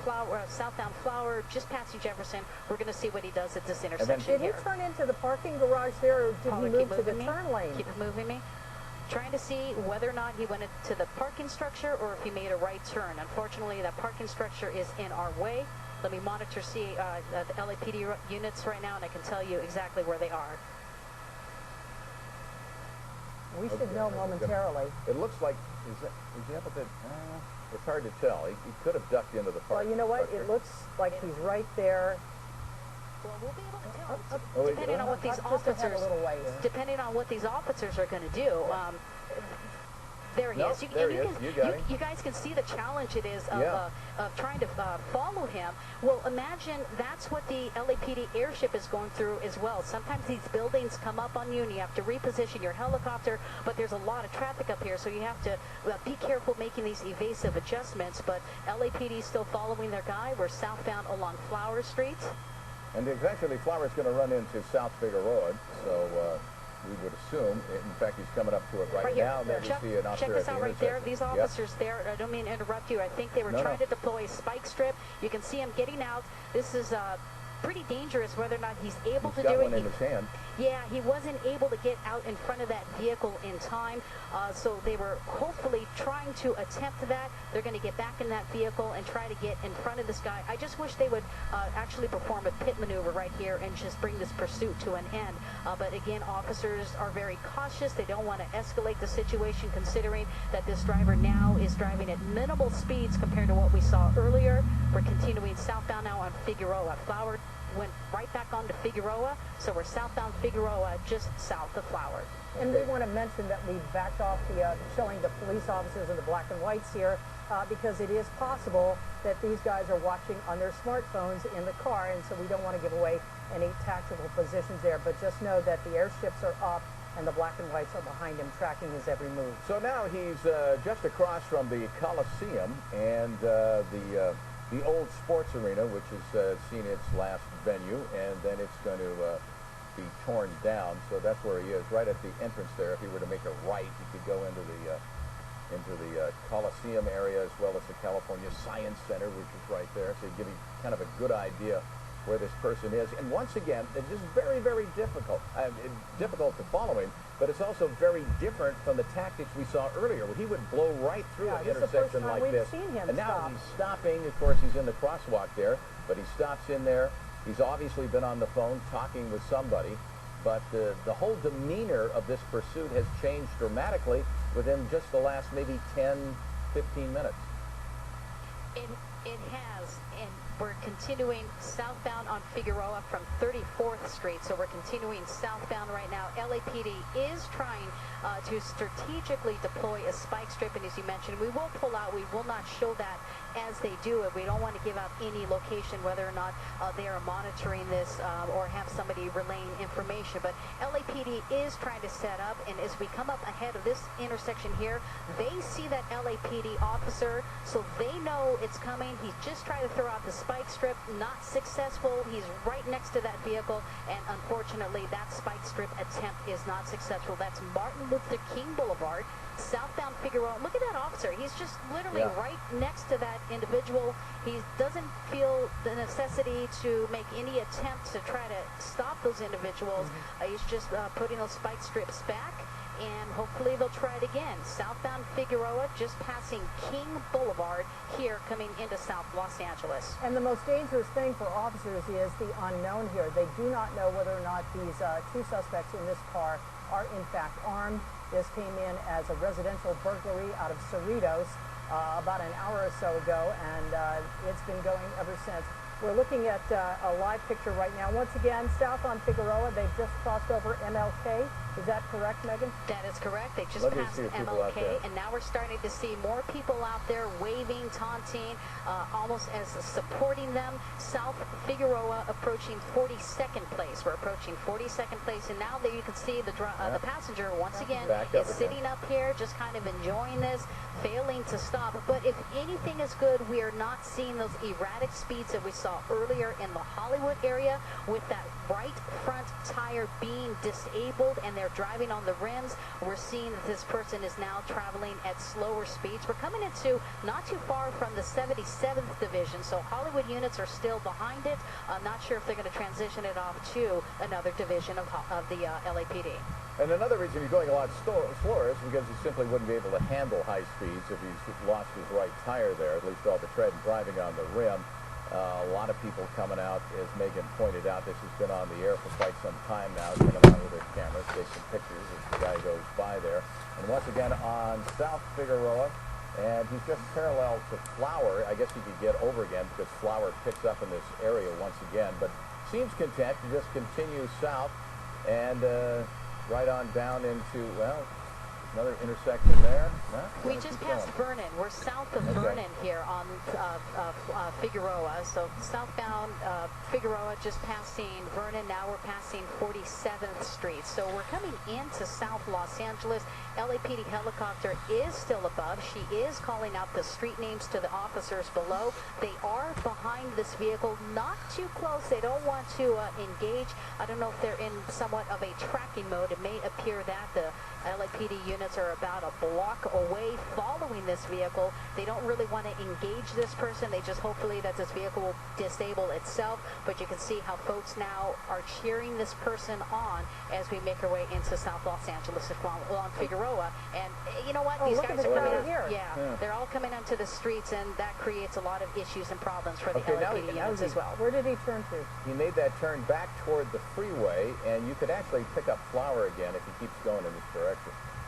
southbound Flower, just passing Jefferson. We're going to see what he does at this intersection. Did he turn into the parking garage there, or did he move to the turn lane? Keep moving me. Trying to see whether or not he went into the parking structure or if he made a right turn. Unfortunately, that parking structure is in our way. Let me monitor the LAPD units right now, and I can tell you exactly where they are. We should know momentarily. It looks like, is he up at the, it's hard to tell. He could have ducked into the park. Well, you know what? It looks like he's right there. Well, we'll be able to tell, depending on what these officers, depending on what these officers are going to do. There he is. You guys can see the challenge it is of trying to follow him. Well, imagine that's what the LAPD airship is going through as well. Sometimes these buildings come up on you and you have to reposition your helicopter, but there's a lot of traffic up here, so you have to be careful making these evasive adjustments. But LAPD is still following their guy. We're southbound along Flower Street. And eventually Flower's going to run into South Figueroa, so we would assume. In fact, he's coming up to it right now. There you see an officer check this out right there. These officers there, I don't mean to interrupt you. I think they were trying to deploy a spike strip. You can see him getting out. This is pretty dangerous whether or not he's able to do it. He's got one in his hand. Yeah, he wasn't able to get out in front of that vehicle in time, so they were hopefully trying to attempt that. They're going to get back in that vehicle and try to get in front of this guy. I just wish they would actually perform a pit maneuver right here and just bring this pursuit to an end. But again, officers are very cautious. They don't want to escalate the situation, considering that this driver now is driving at minimal speeds compared to what we saw earlier. We're continuing southbound now on Figueroa. Flower went right back onto Figueroa, so we're southbound Figueroa, just south of Flower. And we want to mention that we backed off the showing the police officers in the black and whites here because it is possible that these guys are watching on their smartphones in the car, and so we don't want to give away any tactical positions there. But just know that the airships are up and the black and whites are behind him, tracking his every move. So now he's just across from the Coliseum and the old sports arena, which has seen its last venue, and then it's going to be torn down. So that's where he is, right at the entrance there. If he were to make a right, he could go into the Coliseum area, as well as the California Science Center, which is right there. So give you kind of a good idea where this person is. And once again, it's just very, very difficult. Difficult to follow him, but it's also very different from the tactics we saw earlier, where he would blow right through an intersection like this. And now he's stopping. Of course, he's in the crosswalk there, but he stops in there. He's obviously been on the phone talking with somebody, but the whole demeanor of this pursuit has changed dramatically within just the last maybe 10, 15 minutes. It has, and we're continuing southbound on Figueroa from 34th Street, so we're continuing southbound right now. LAPD is trying to strategically deploy a spike strip, and as you mentioned, we will pull out. We will not show that as they do it. We don't want to give out any location, whether or not they are monitoring this or have somebody relaying information. But LAPD is trying to set up, and as we come up ahead of this intersection here, they see that LAPD officer, so they know it's coming. He's just trying to throw out the spike strip, not successful. He's right next to that vehicle, and unfortunately, that spike strip attempt is not successful. That's Martin Luther King Boulevard, southbound Figueroa. Look at that officer. He's just literally right next to that individual. He doesn't feel the necessity to make any attempt to try to stop those individuals. He's just putting those spike strips back, and hopefully they'll try it again. Southbound Figueroa, just passing King Boulevard here, coming into South Los Angeles. And the most dangerous thing for officers is the unknown here. They do not know whether or not these two suspects in this car are in fact armed. This came in as a residential burglary out of Cerritos about an hour or so ago, and it's been going ever since. We're looking at a live picture right now. Once again, south on Figueroa, they've just crossed over MLK. Is that correct, Megan? That is correct. They just passed MLK, and now we're starting to see more people out there waving, taunting, almost as supporting them. South Figueroa approaching 42nd place. We're approaching 42nd place, and now that you can see the passenger once again is sitting up here, just kind of enjoying this, failing to stop. But if anything is good, we are not seeing those erratic speeds that we saw earlier in the Hollywood area with that right front tire tire being disabled and they're driving on the rims. We're seeing that this person is now traveling at slower speeds. We're coming into not too far from the 77th division, so Hollywood units are still behind it. I'm not sure if they're going to transition it off to another division of the LAPD. And another reason he's going a lot slower is because he simply wouldn't be able to handle high speeds if he's lost his right tire there, at least all the tread and driving on the rim. A lot of people coming out, as Megan pointed out. This has been on the air for quite some time now, coming out with their cameras, take some pictures as the guy goes by there. And once again on South Figueroa, and he's just parallel to Flower. I guess he could get over again because Flower picks up in this area once again, but seems content to just continue south and right on down into, well, another intersection there. We just passed Vernon. We're south of Vernon here on Figueroa. So southbound Figueroa, just passing Vernon. Now we're passing 47th Street. So we're coming into South Los Angeles. LAPD helicopter is still above. She is calling out the street names to the officers below. They are behind this vehicle, not too close. They don't want to engage. I don't know if they're in somewhat of a tracking mode. It may appear that the LAPD units are about a block away following this vehicle. They don't really want to engage this person. They just hopefully that this vehicle will disable itself. But you can see how folks now are cheering this person on as we make our way into South Los Angeles along Figueroa. And you know what? These guys are coming out here. Yeah, they're all coming onto the streets, and that creates a lot of issues and problems for the LAPD units as well. Where did he turn to? He made that turn back toward the freeway, and you could actually pick up Flower again if he keeps going in this direction.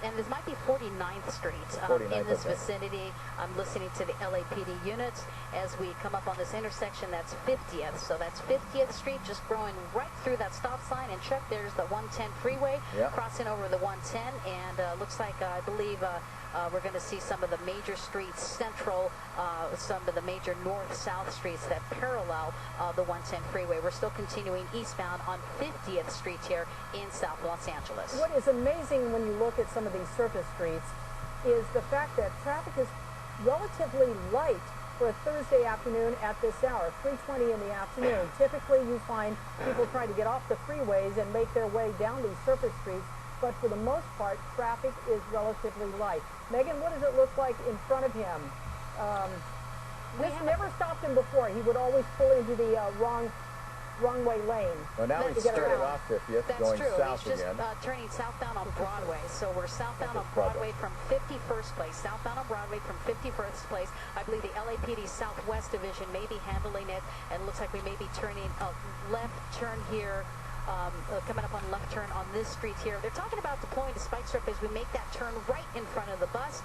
And this might be 49th Street in this vicinity. I'm listening to the LAPD units as we come up on this intersection. That's 50th. So that's 50th Street, just going right through that stop sign. And check, there's the 110 freeway crossing over the 110. And looks like, I believe, we're going to see some of the major streets central, some of the major north-south streets that parallel the 110 freeway. We're still continuing eastbound on 50th Street here in South Los Angeles. What is amazing when you look at some of these surface streets is the fact that traffic is relatively light for a Thursday afternoon at this hour, 3:20 in the afternoon. Typically, you find people trying to get off the freeways and make their way down these surface streets, but for the most part, traffic is relatively light. Megan, what does it look like in front of him? This never stopped him before. He would always pull into the wrong way lane. Well, now he's starting off 50th, going south again. He's again. just turning southbound on Broadway. So we're southbound on Broadway from 51st Place. Southbound on Broadway from 51st Place. I believe the LAPD Southwest Division may be handling it, and it looks like we may be turning a left turn here. Coming up on left turn on this street here. They're talking about deploying the spike strip as we make that turn right in front of the bus.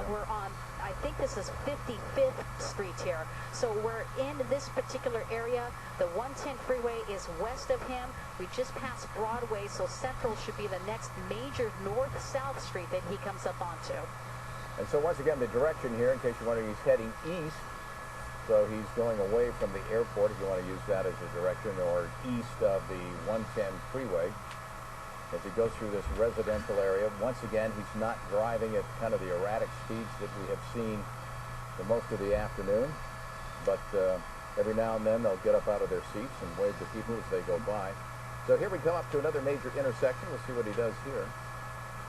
We're on, I think this is 55th Street here. So we're in this particular area. The 110 freeway is west of him. We just passed Broadway, so Central should be the next major north-south street that he comes up onto. And so once again, the direction here, in case you're wondering, he's heading east. So he's going away from the airport, if you want to use that as a direction, or east of the 110 freeway. As he goes through this residential area, once again, he's not driving at kind of the erratic speeds that we have seen for most of the afternoon. But every now and then, they'll get up out of their seats and wave to people as they go by. So here we come up to another major intersection. We'll see what he does here.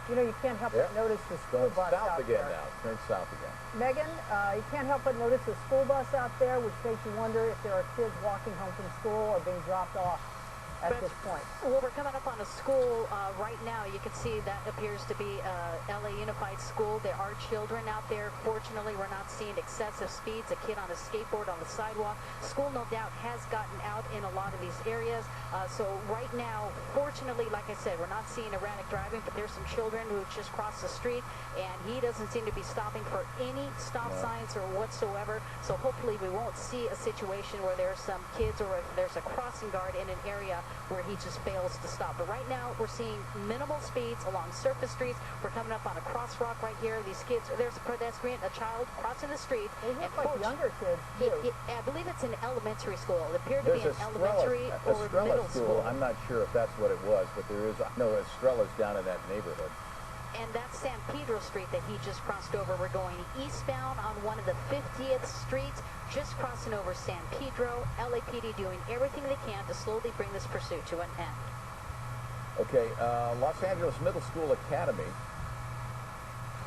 You know, you can't help but notice the school bus south out again there. now. Turn south again. Megan, you can't help but notice the school bus out there, which makes you wonder if there are kids walking home from school or being dropped off at this point. Well, we're coming up on a school right now. You can see that appears to be LA Unified School. There are children out there. Fortunately, we're not seeing excessive speeds. A kid on a skateboard on the sidewalk. School, no doubt, has gotten out in a lot of these areas. So right now, fortunately, like I said, we're not seeing erratic driving, but there's some children who just crossed the street, and he doesn't seem to be stopping for any stop signs or whatsoever. So hopefully we won't see a situation where there's some kids or if there's a crossing guard in an area where he just fails to stop. But right now, we're seeing minimal speeds along surface streets. We're coming up on a crosswalk right here. These kids, there's a pedestrian, a child crossing the street. They look like younger kids, too. I believe it's an elementary school. It appeared to be an elementary or middle school. I'm not sure if that's what it was, but there is, no, Estrella's down in that neighborhood. And that's San Pedro Street that he just crossed over. We're going eastbound on one of the 50th Streets, just crossing over San Pedro. LAPD doing everything they can to slowly bring this pursuit to an end. Okay, Los Angeles Middle School Academy.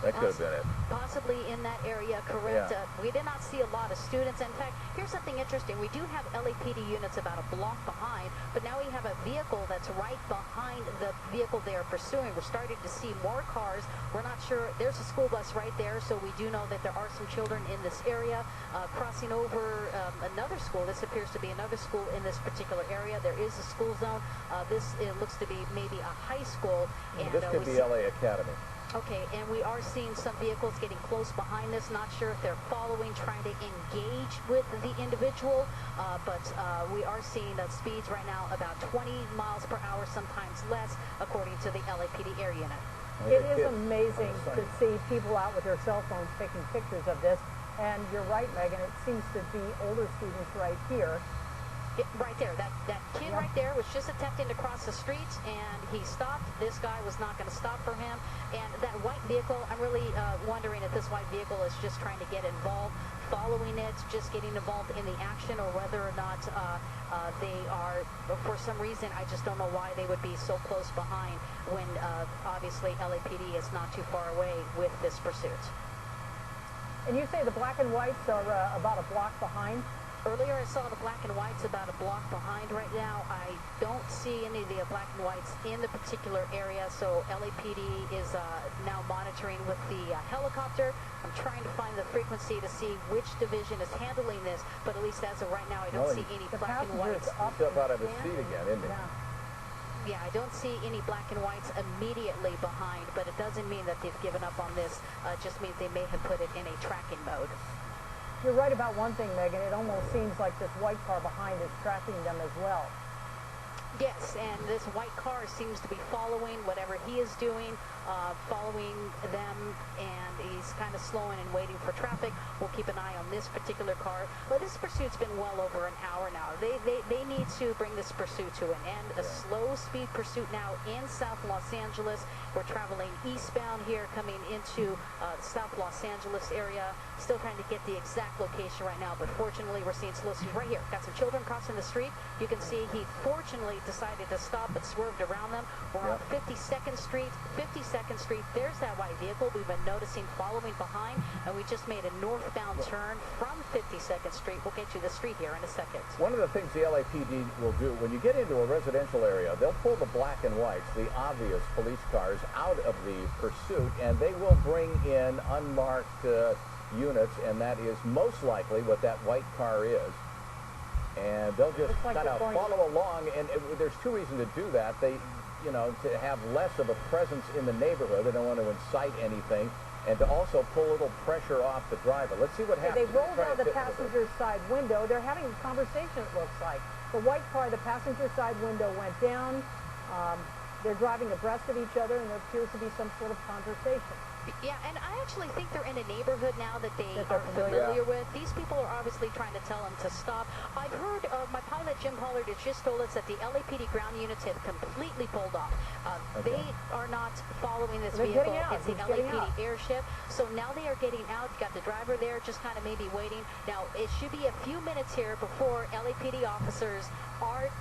That could have been it. Possibly in that area, correct. Yeah. We did not see a lot of students. In fact, here's something interesting. We do have LAPD units about a block behind, but now we have a vehicle that's right behind the vehicle they are pursuing. We're starting to see more cars. We're not sure. There's a school bus right there, so we do know that there are some children in this area crossing over another school. This appears to be another school in this particular area. There is a school zone. It looks to be maybe a high school. And This could be LA Academy. Okay, and we are seeing some vehicles getting close behind us. Not sure if they're following, trying to engage with the individual, but we are seeing speeds right now about 20 miles per hour, sometimes less, according to the LAPD air unit. It is amazing to see people out with their cell phones taking pictures of this. And you're right, Megan, it seems to be older students right here. Yeah, right there. That kid right there was just attempting to cross the street, and he stopped. This guy was not going to stop for him. And that white vehicle, I'm really wondering if this white vehicle is just trying to get involved, following it, just getting involved in the action, or whether or not they are, for some reason, I just don't know why they would be so close behind when obviously LAPD is not too far away with this pursuit. And you say the black and whites are about a block behind? Earlier I saw the black and whites about a block behind. Right now I don't see any of the black and whites in the particular area, so LAPD is now monitoring with the helicopter. I'm trying to find the frequency to see which division is handling this, but at least as of right now I don't see any black and whites. He's up out of his seat again, isn't he? Yeah, I don't see any black and whites immediately behind, but it doesn't mean that they've given up on this. It just means they may have put it in a tracking mode. You're right about one thing, Megan. It almost seems like this white car behind is tracking them as well. Yes, and this white car seems to be following whatever he is doing, following them, and he's kind of slowing and waiting for traffic. We'll keep an eye on this particular car. But this pursuit's been well over an hour now. They need to bring this pursuit to an end. A slow-speed pursuit now in South Los Angeles. We're traveling eastbound here, coming into the South Los Angeles area. Still trying to get the exact location right now, but fortunately we're seeing slow speed right here. Got some children crossing the street. You can see he fortunately decided to stop but swerved around them. We're on 52nd Street. 52nd Street, there's that white vehicle we've been noticing following behind, and we just made a northbound turn from 52nd Street. We'll get you the street here in a second. One of the things the LAPD will do, when you get into a residential area, they'll pull the black and whites, the obvious police cars, out of the pursuit, and they will bring in unmarked units, and that is most likely what that white car is. And they'll just like kind of follow along, and there's two reasons to do that. They, you know, to have less of a presence in the neighborhood. They don't want to incite anything, and to also pull a little pressure off the driver. Let's see what happens. They rolled out the passenger side window. They're having a conversation, it looks like. The white car, the passenger side window went down. They're driving abreast of each other, and there appears to be some sort of conversation. Yeah, and I actually think they're in a neighborhood now that they are familiar with. These people are obviously trying to tell them to stop. I've heard my pilot, Jim Pollard, has just told us that the LAPD ground units have completely pulled off. They are not following this vehicle. It's the LAPD airship. So now they are getting out. You've got the driver there just kind of maybe waiting. Now, it should be a few minutes here before LAPD officers are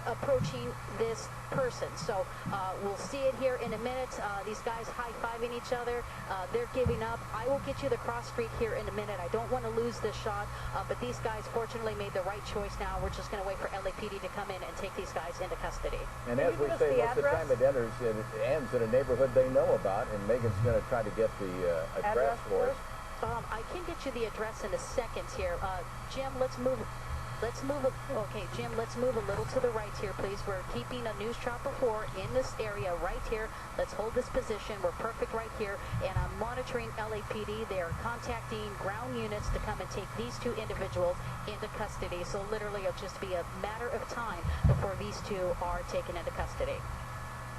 approaching this person. So we'll see it here in a minute. These guys high-fiving each other. They're giving up. I will get you the cross street here in a minute. I don't want to lose this shot, but these guys fortunately made the right choice now. We're just going to wait for LAPD to come in and take these guys into custody. And as we say, most of the time it ends in a neighborhood they know about, and Megan's going to try to get the address for us. I can get you the address in a second here. Jim, let's move. Okay, Jim, let's move a little to the right here, please. We're keeping a News Chopper 4 in this area right here. Let's hold this position. We're perfect right here. And I'm monitoring LAPD. They are contacting ground units to come and take these two individuals into custody. So literally it'll just be a matter of time before these two are taken into custody.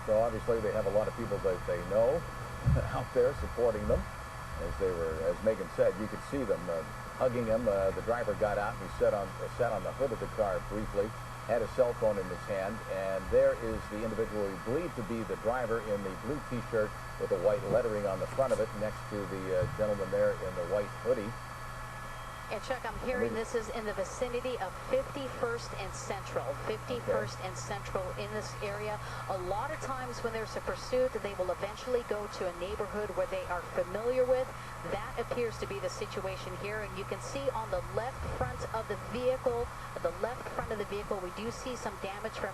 So obviously they have a lot of people that they know out there supporting them. As Megan said, you could see them hugging him. The driver got out and he sat on the hood of the car briefly, had a cell phone in his hand, and there is the individual we believe to be the driver in the blue T-shirt with the white lettering on the front of it, next to the gentleman there in the white hoodie. And Chuck, I'm hearing this is in the vicinity of 51st and Central. 51st and Central in this area. A lot of times when there's a pursuit, they will eventually go to a neighborhood where they are familiar with. That appears to be the situation here. And you can see on the left front of the vehicle, we do see some damage from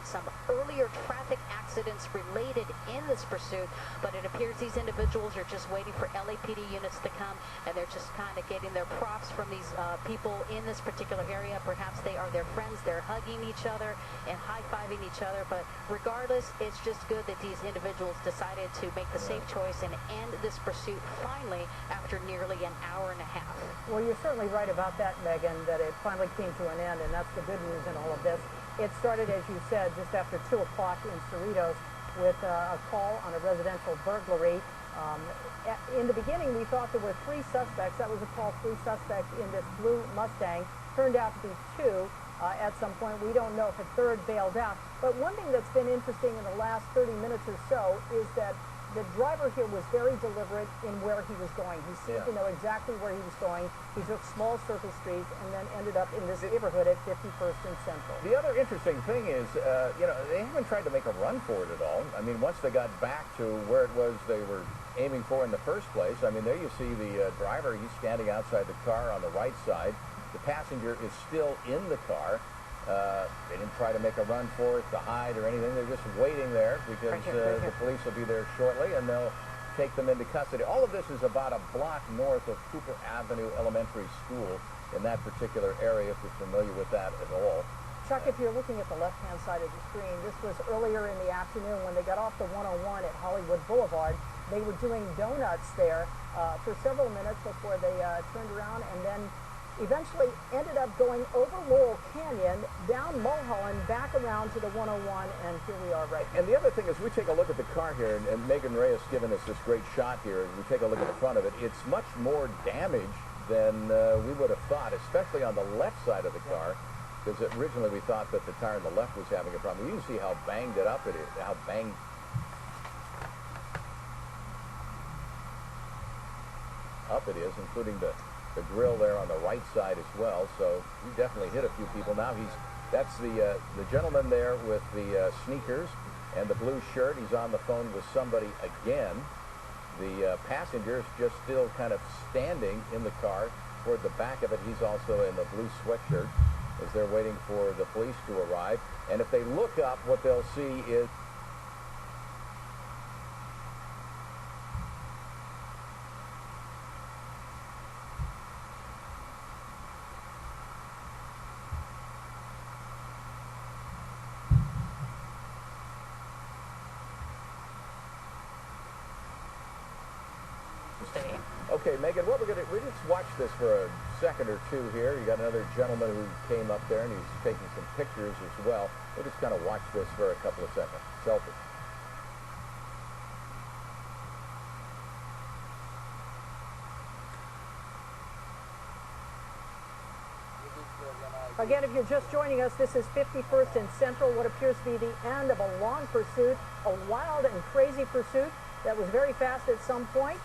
some earlier traffic accidents related in this pursuit. But it appears these individuals are just waiting for LAPD units to come, and they're just kind of getting their props from these people in this particular area. Perhaps they are their friends. They're hugging each other and high-fiving each other. But regardless, it's just good that these individuals decided to make the safe choice and end this pursuit finally after nearly an hour and a half. Well, you're certainly right about that, Megan, that it finally came to an end, and that's the good news in all of this. It started, as you said, just after 2 o'clock in Cerritos with a call on a residential burglary. In the beginning, we thought there were 3 suspects. That was a call, 3 suspects in this blue Mustang. Turned out to be 2 at some point. We don't know if a third bailed out. But one thing that's been interesting in the last 30 minutes or so is that the driver here was very deliberate in where he was going. He seemed to know exactly where he was going. He took small surface streets and then ended up in this neighborhood at 51st and Central. The other interesting thing is, they haven't tried to make a run for it at all. I mean, once they got back to where it was they were aiming for in the first place, I mean, there you see the driver. He's standing outside the car on the right side. The passenger is still in the car. They didn't try to make a run for it, to hide or anything. They're just waiting there because the police will be there shortly, and they'll take them into custody. All of this is about a block north of Cooper Avenue Elementary School in that particular area, if you're familiar with that at all. Chuck, if you're looking at the left-hand side of the screen, this was earlier in the afternoon when they got off the 101 at Hollywood Boulevard. They were doing donuts there for several minutes before they turned around and then eventually ended up going over Laurel Canyon, down Mulholland, back around to the 101, and here we are right now. And the other thing is, we take a look at the car here, and Megan Reyes given us this great shot here, and we take a look at the front of it. It's much more damage than we would have thought, especially on the left side of the car, because originally we thought that the tire on the left was having a problem. You can see how banged it up it is, how banged up it is, including the grill there on the right side as well. So he definitely hit a few people. Now that's the gentleman there with the sneakers and the blue shirt. He's on the phone with somebody again. The passenger is just still kind of standing in the car toward the back of it. He's also in the blue sweatshirt as they're waiting for the police to arrive. And if they look up, what they'll see is okay, Megan, what we just watch this for a second or two here. You got another gentleman who came up there and he's taking some pictures as well. We'll just kind of watch this for a couple of seconds. Selfie. Again, if you're just joining us, this is 51st and Central, what appears to be the end of a long pursuit, a wild and crazy pursuit that was very fast at some point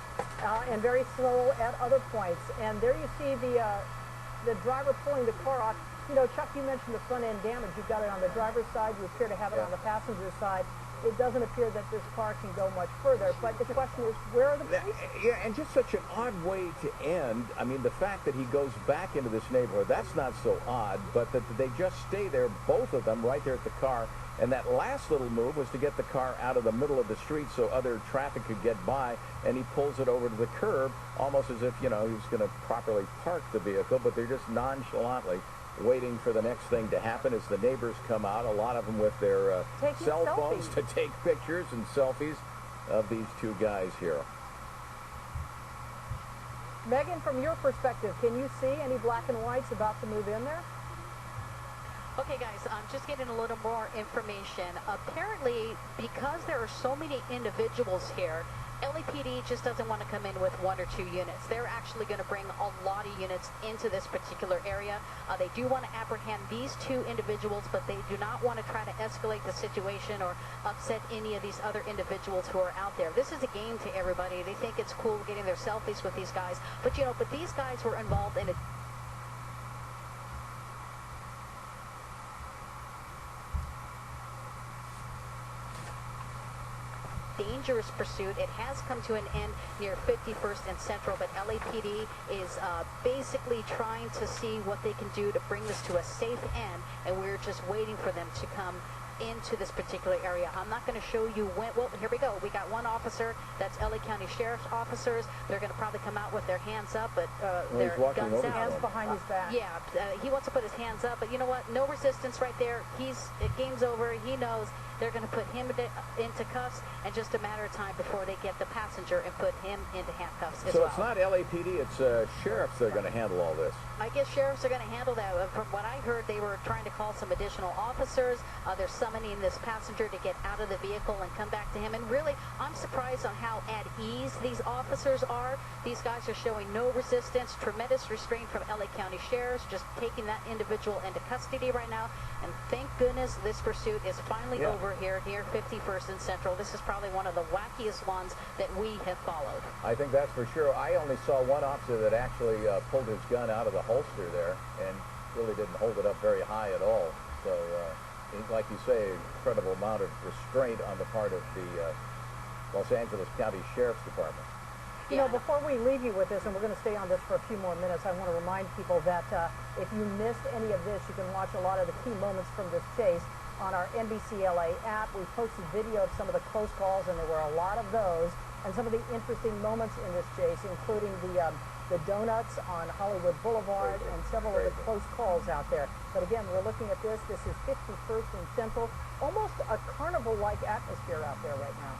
and very slow at other points. And there you see the driver pulling the car off. You know, Chuck, you mentioned the front end damage. You've got it on the driver's side. You appear to have it on the passenger side. It doesn't appear that this car can go much further. But the question is, where are the police? Yeah, and just such an odd way to end. I mean, the fact that he goes back into this neighborhood, that's not so odd, but that they just stay there, both of them, right there at the car. And that last little move was to get the car out of the middle of the street so other traffic could get by, and he pulls it over to the curb, almost as if, you know, he was going to properly park the vehicle, but they're just nonchalantly waiting for the next thing to happen as the neighbors come out, a lot of them with their cell phones to take pictures and selfies of these two guys here. Megan, from your perspective, can you see any black and whites about to move in there? Okay, guys, I'm just getting a little more information. Apparently, because there are so many individuals here, LAPD just doesn't want to come in with 1 or 2 units. They're actually going to bring a lot of units into this particular area. They do want to apprehend these 2 individuals, but they do not want to try to escalate the situation or upset any of these other individuals who are out there. This is a game to everybody. They think it's cool getting their selfies with these guys. But, you know, these guys were involved in a dangerous pursuit. It has come to an end near 51st and Central, but LAPD is basically trying to see what they can do to bring this to a safe end, and we're just waiting for them to come into this particular area. I'm not going to show you when. Well, here we go. We got one officer. That's LA County Sheriff's officers. They're going to probably come out with their hands up, but their guns out. Hands behind his back. Yeah, he wants to put his hands up, but you know what? No resistance right there. Game's over. He knows they're going to put him into cuffs, and just a matter of time before they get the passenger and put him into handcuffs as so well. It's not LAPD, it's sheriffs that are going to handle all this. I guess sheriffs are going to handle that. From what I heard, they were trying to call some additional officers. They're summoning this passenger to get out of the vehicle and come back to him. And really, I'm surprised on how at ease these officers are. These guys are showing no resistance, tremendous restraint from LA County sheriffs, just taking that individual into custody right now. And thank goodness this pursuit is finally over here near 51st and Central. This is probably one of the wackiest ones that we have followed. I think that's for sure. I only saw one officer that actually pulled his gun out of the holster there and really didn't hold it up very high at all. So, like you say, incredible amount of restraint on the part of the Los Angeles County Sheriff's Department. You know, before we leave you with this, and we're going to stay on this for a few more minutes, I want to remind people that if you missed any of this, you can watch a lot of the key moments from this chase on our NBC LA app. We posted video of some of the close calls, and there were a lot of those, and some of the interesting moments in this chase, including the donuts on Hollywood Boulevard and several of the close calls out there. But again, we're looking at this. This is 51st and Central, almost a carnival-like atmosphere out there right now.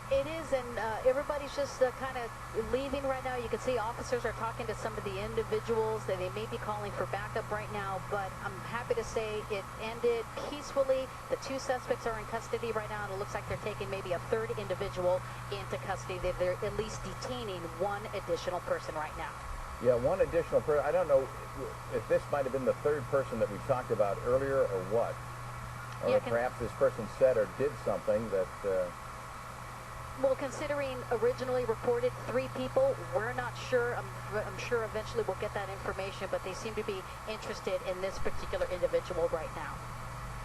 It is, and everybody's just kind of leaving right now. You can see officers are talking to some of the individuals that they may be calling for backup right now, but I'm happy to say it ended peacefully. The two suspects are in custody right now, and it looks like they're taking maybe a third individual into custody. They're at least detaining one additional person right now. Yeah, one additional person. I don't know if this might have been the third person that we talked about earlier or what. Or Yeah, perhaps this person said or did something that... Well, considering originally reported 3 people, we're not sure. I'm sure eventually we'll get that information, but they seem to be interested in this particular individual right now.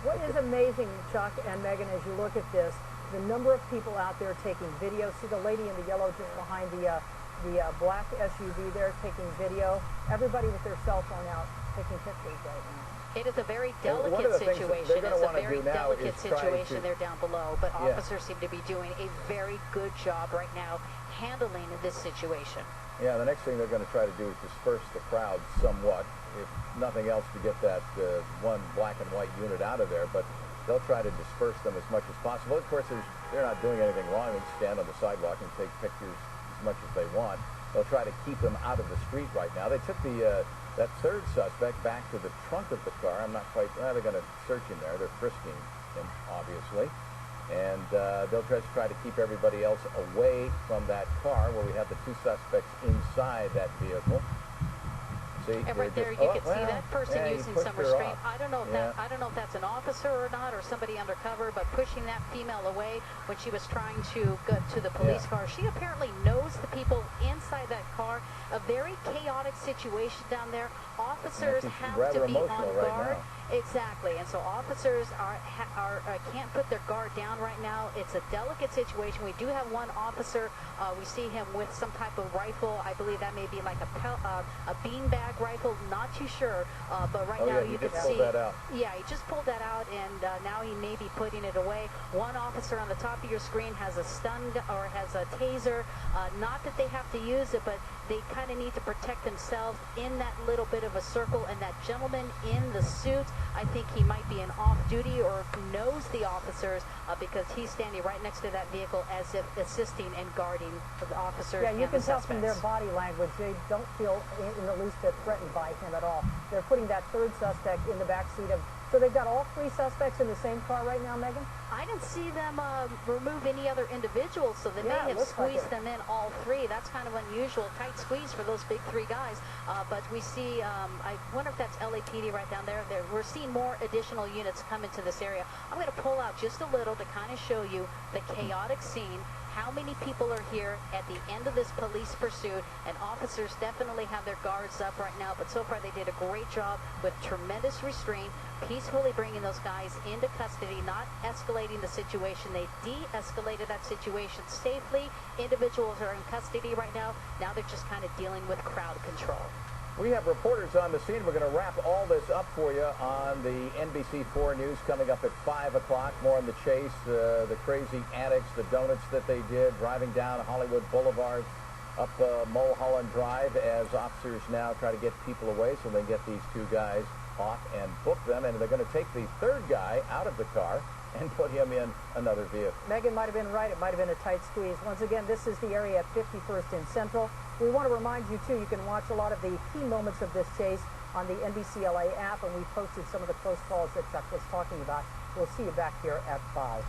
What is amazing, Chuck and Megan, as you look at this, the number of people out there taking video. See the lady in the yellow just behind the black SUV there taking video. Everybody with their cell phone out taking pictures right now. It is a very delicate situation. It's a very delicate situation there down below, but officers seem to be doing a very good job right now handling this situation. Yeah, the next thing they're going to try to do is disperse the crowd somewhat, if nothing else, to get that one black and white unit out of there, but they'll try to disperse them as much as possible. Of course, they're not doing anything wrong. They can stand on the sidewalk and take pictures as much as they want. They'll try to keep them out of the street right now. They took that third suspect back to the trunk of the car. I'm not quite... Well, they're going to search in there. They're frisking him, obviously. And they'll just try to keep everybody else away from that car where we have the 2 suspects inside that vehicle. See, and right there, you can see that person using some restraint. I don't know if I don't know if that's an officer or not, or somebody undercover, but pushing that female away when she was trying to go to the police car. She apparently knows the people inside that car. A very chaotic situation down there. Officers have to be on guard. Exactly, and so officers can't put their guard down right now. It's a delicate situation. We do have one officer. We see him with some type of rifle. I believe that may be like a beanbag rifle. Not too sure, but right now you can see. Yeah, he just pulled that out, and now he may be putting it away. One officer on the top of your screen has a stun or has a taser. Not that they have to use it, but they kind of need to protect themselves in that little bit of a circle. And that gentleman in the suit, I think he might be an off-duty or knows the officers because he's standing right next to that vehicle as if assisting and guarding the officers. Yeah, you can tell from their body language they don't feel in the least bit threatened by him at all. They're putting that third suspect in the back seat of... So they've got all 3 suspects in the same car right now, Megan? I didn't see them remove any other individuals, so they may have squeezed them in, all 3. That's kind of unusual, tight squeeze for those big 3 guys. But we see, I wonder if that's LAPD right down there. We're seeing more additional units come into this area. I'm going to pull out just a little to kind of show you the chaotic scene how many people are here at the end of this police pursuit, and officers definitely have their guards up right now, but so far they did a great job with tremendous restraint, peacefully bringing those guys into custody, not escalating the situation. They de-escalated that situation safely. Individuals are in custody right now. Now they're just kind of dealing with crowd control. We have reporters on the scene. We're going to wrap all this up for you on the NBC4 News coming up at 5 o'clock. More on the chase, the crazy antics, the donuts that they did, driving down Hollywood Boulevard, up Mulholland Drive, as officers now try to get people away so they can get these two guys off and book them. And they're going to take the third guy out of the car and put him in another vehicle. Megan might have been right. It might have been a tight squeeze. Once again, this is the area at 51st and Central. We want to remind you, too, you can watch a lot of the key moments of this chase on the NBCLA app, and we posted some of the close calls that Chuck was talking about. We'll see you back here at 5.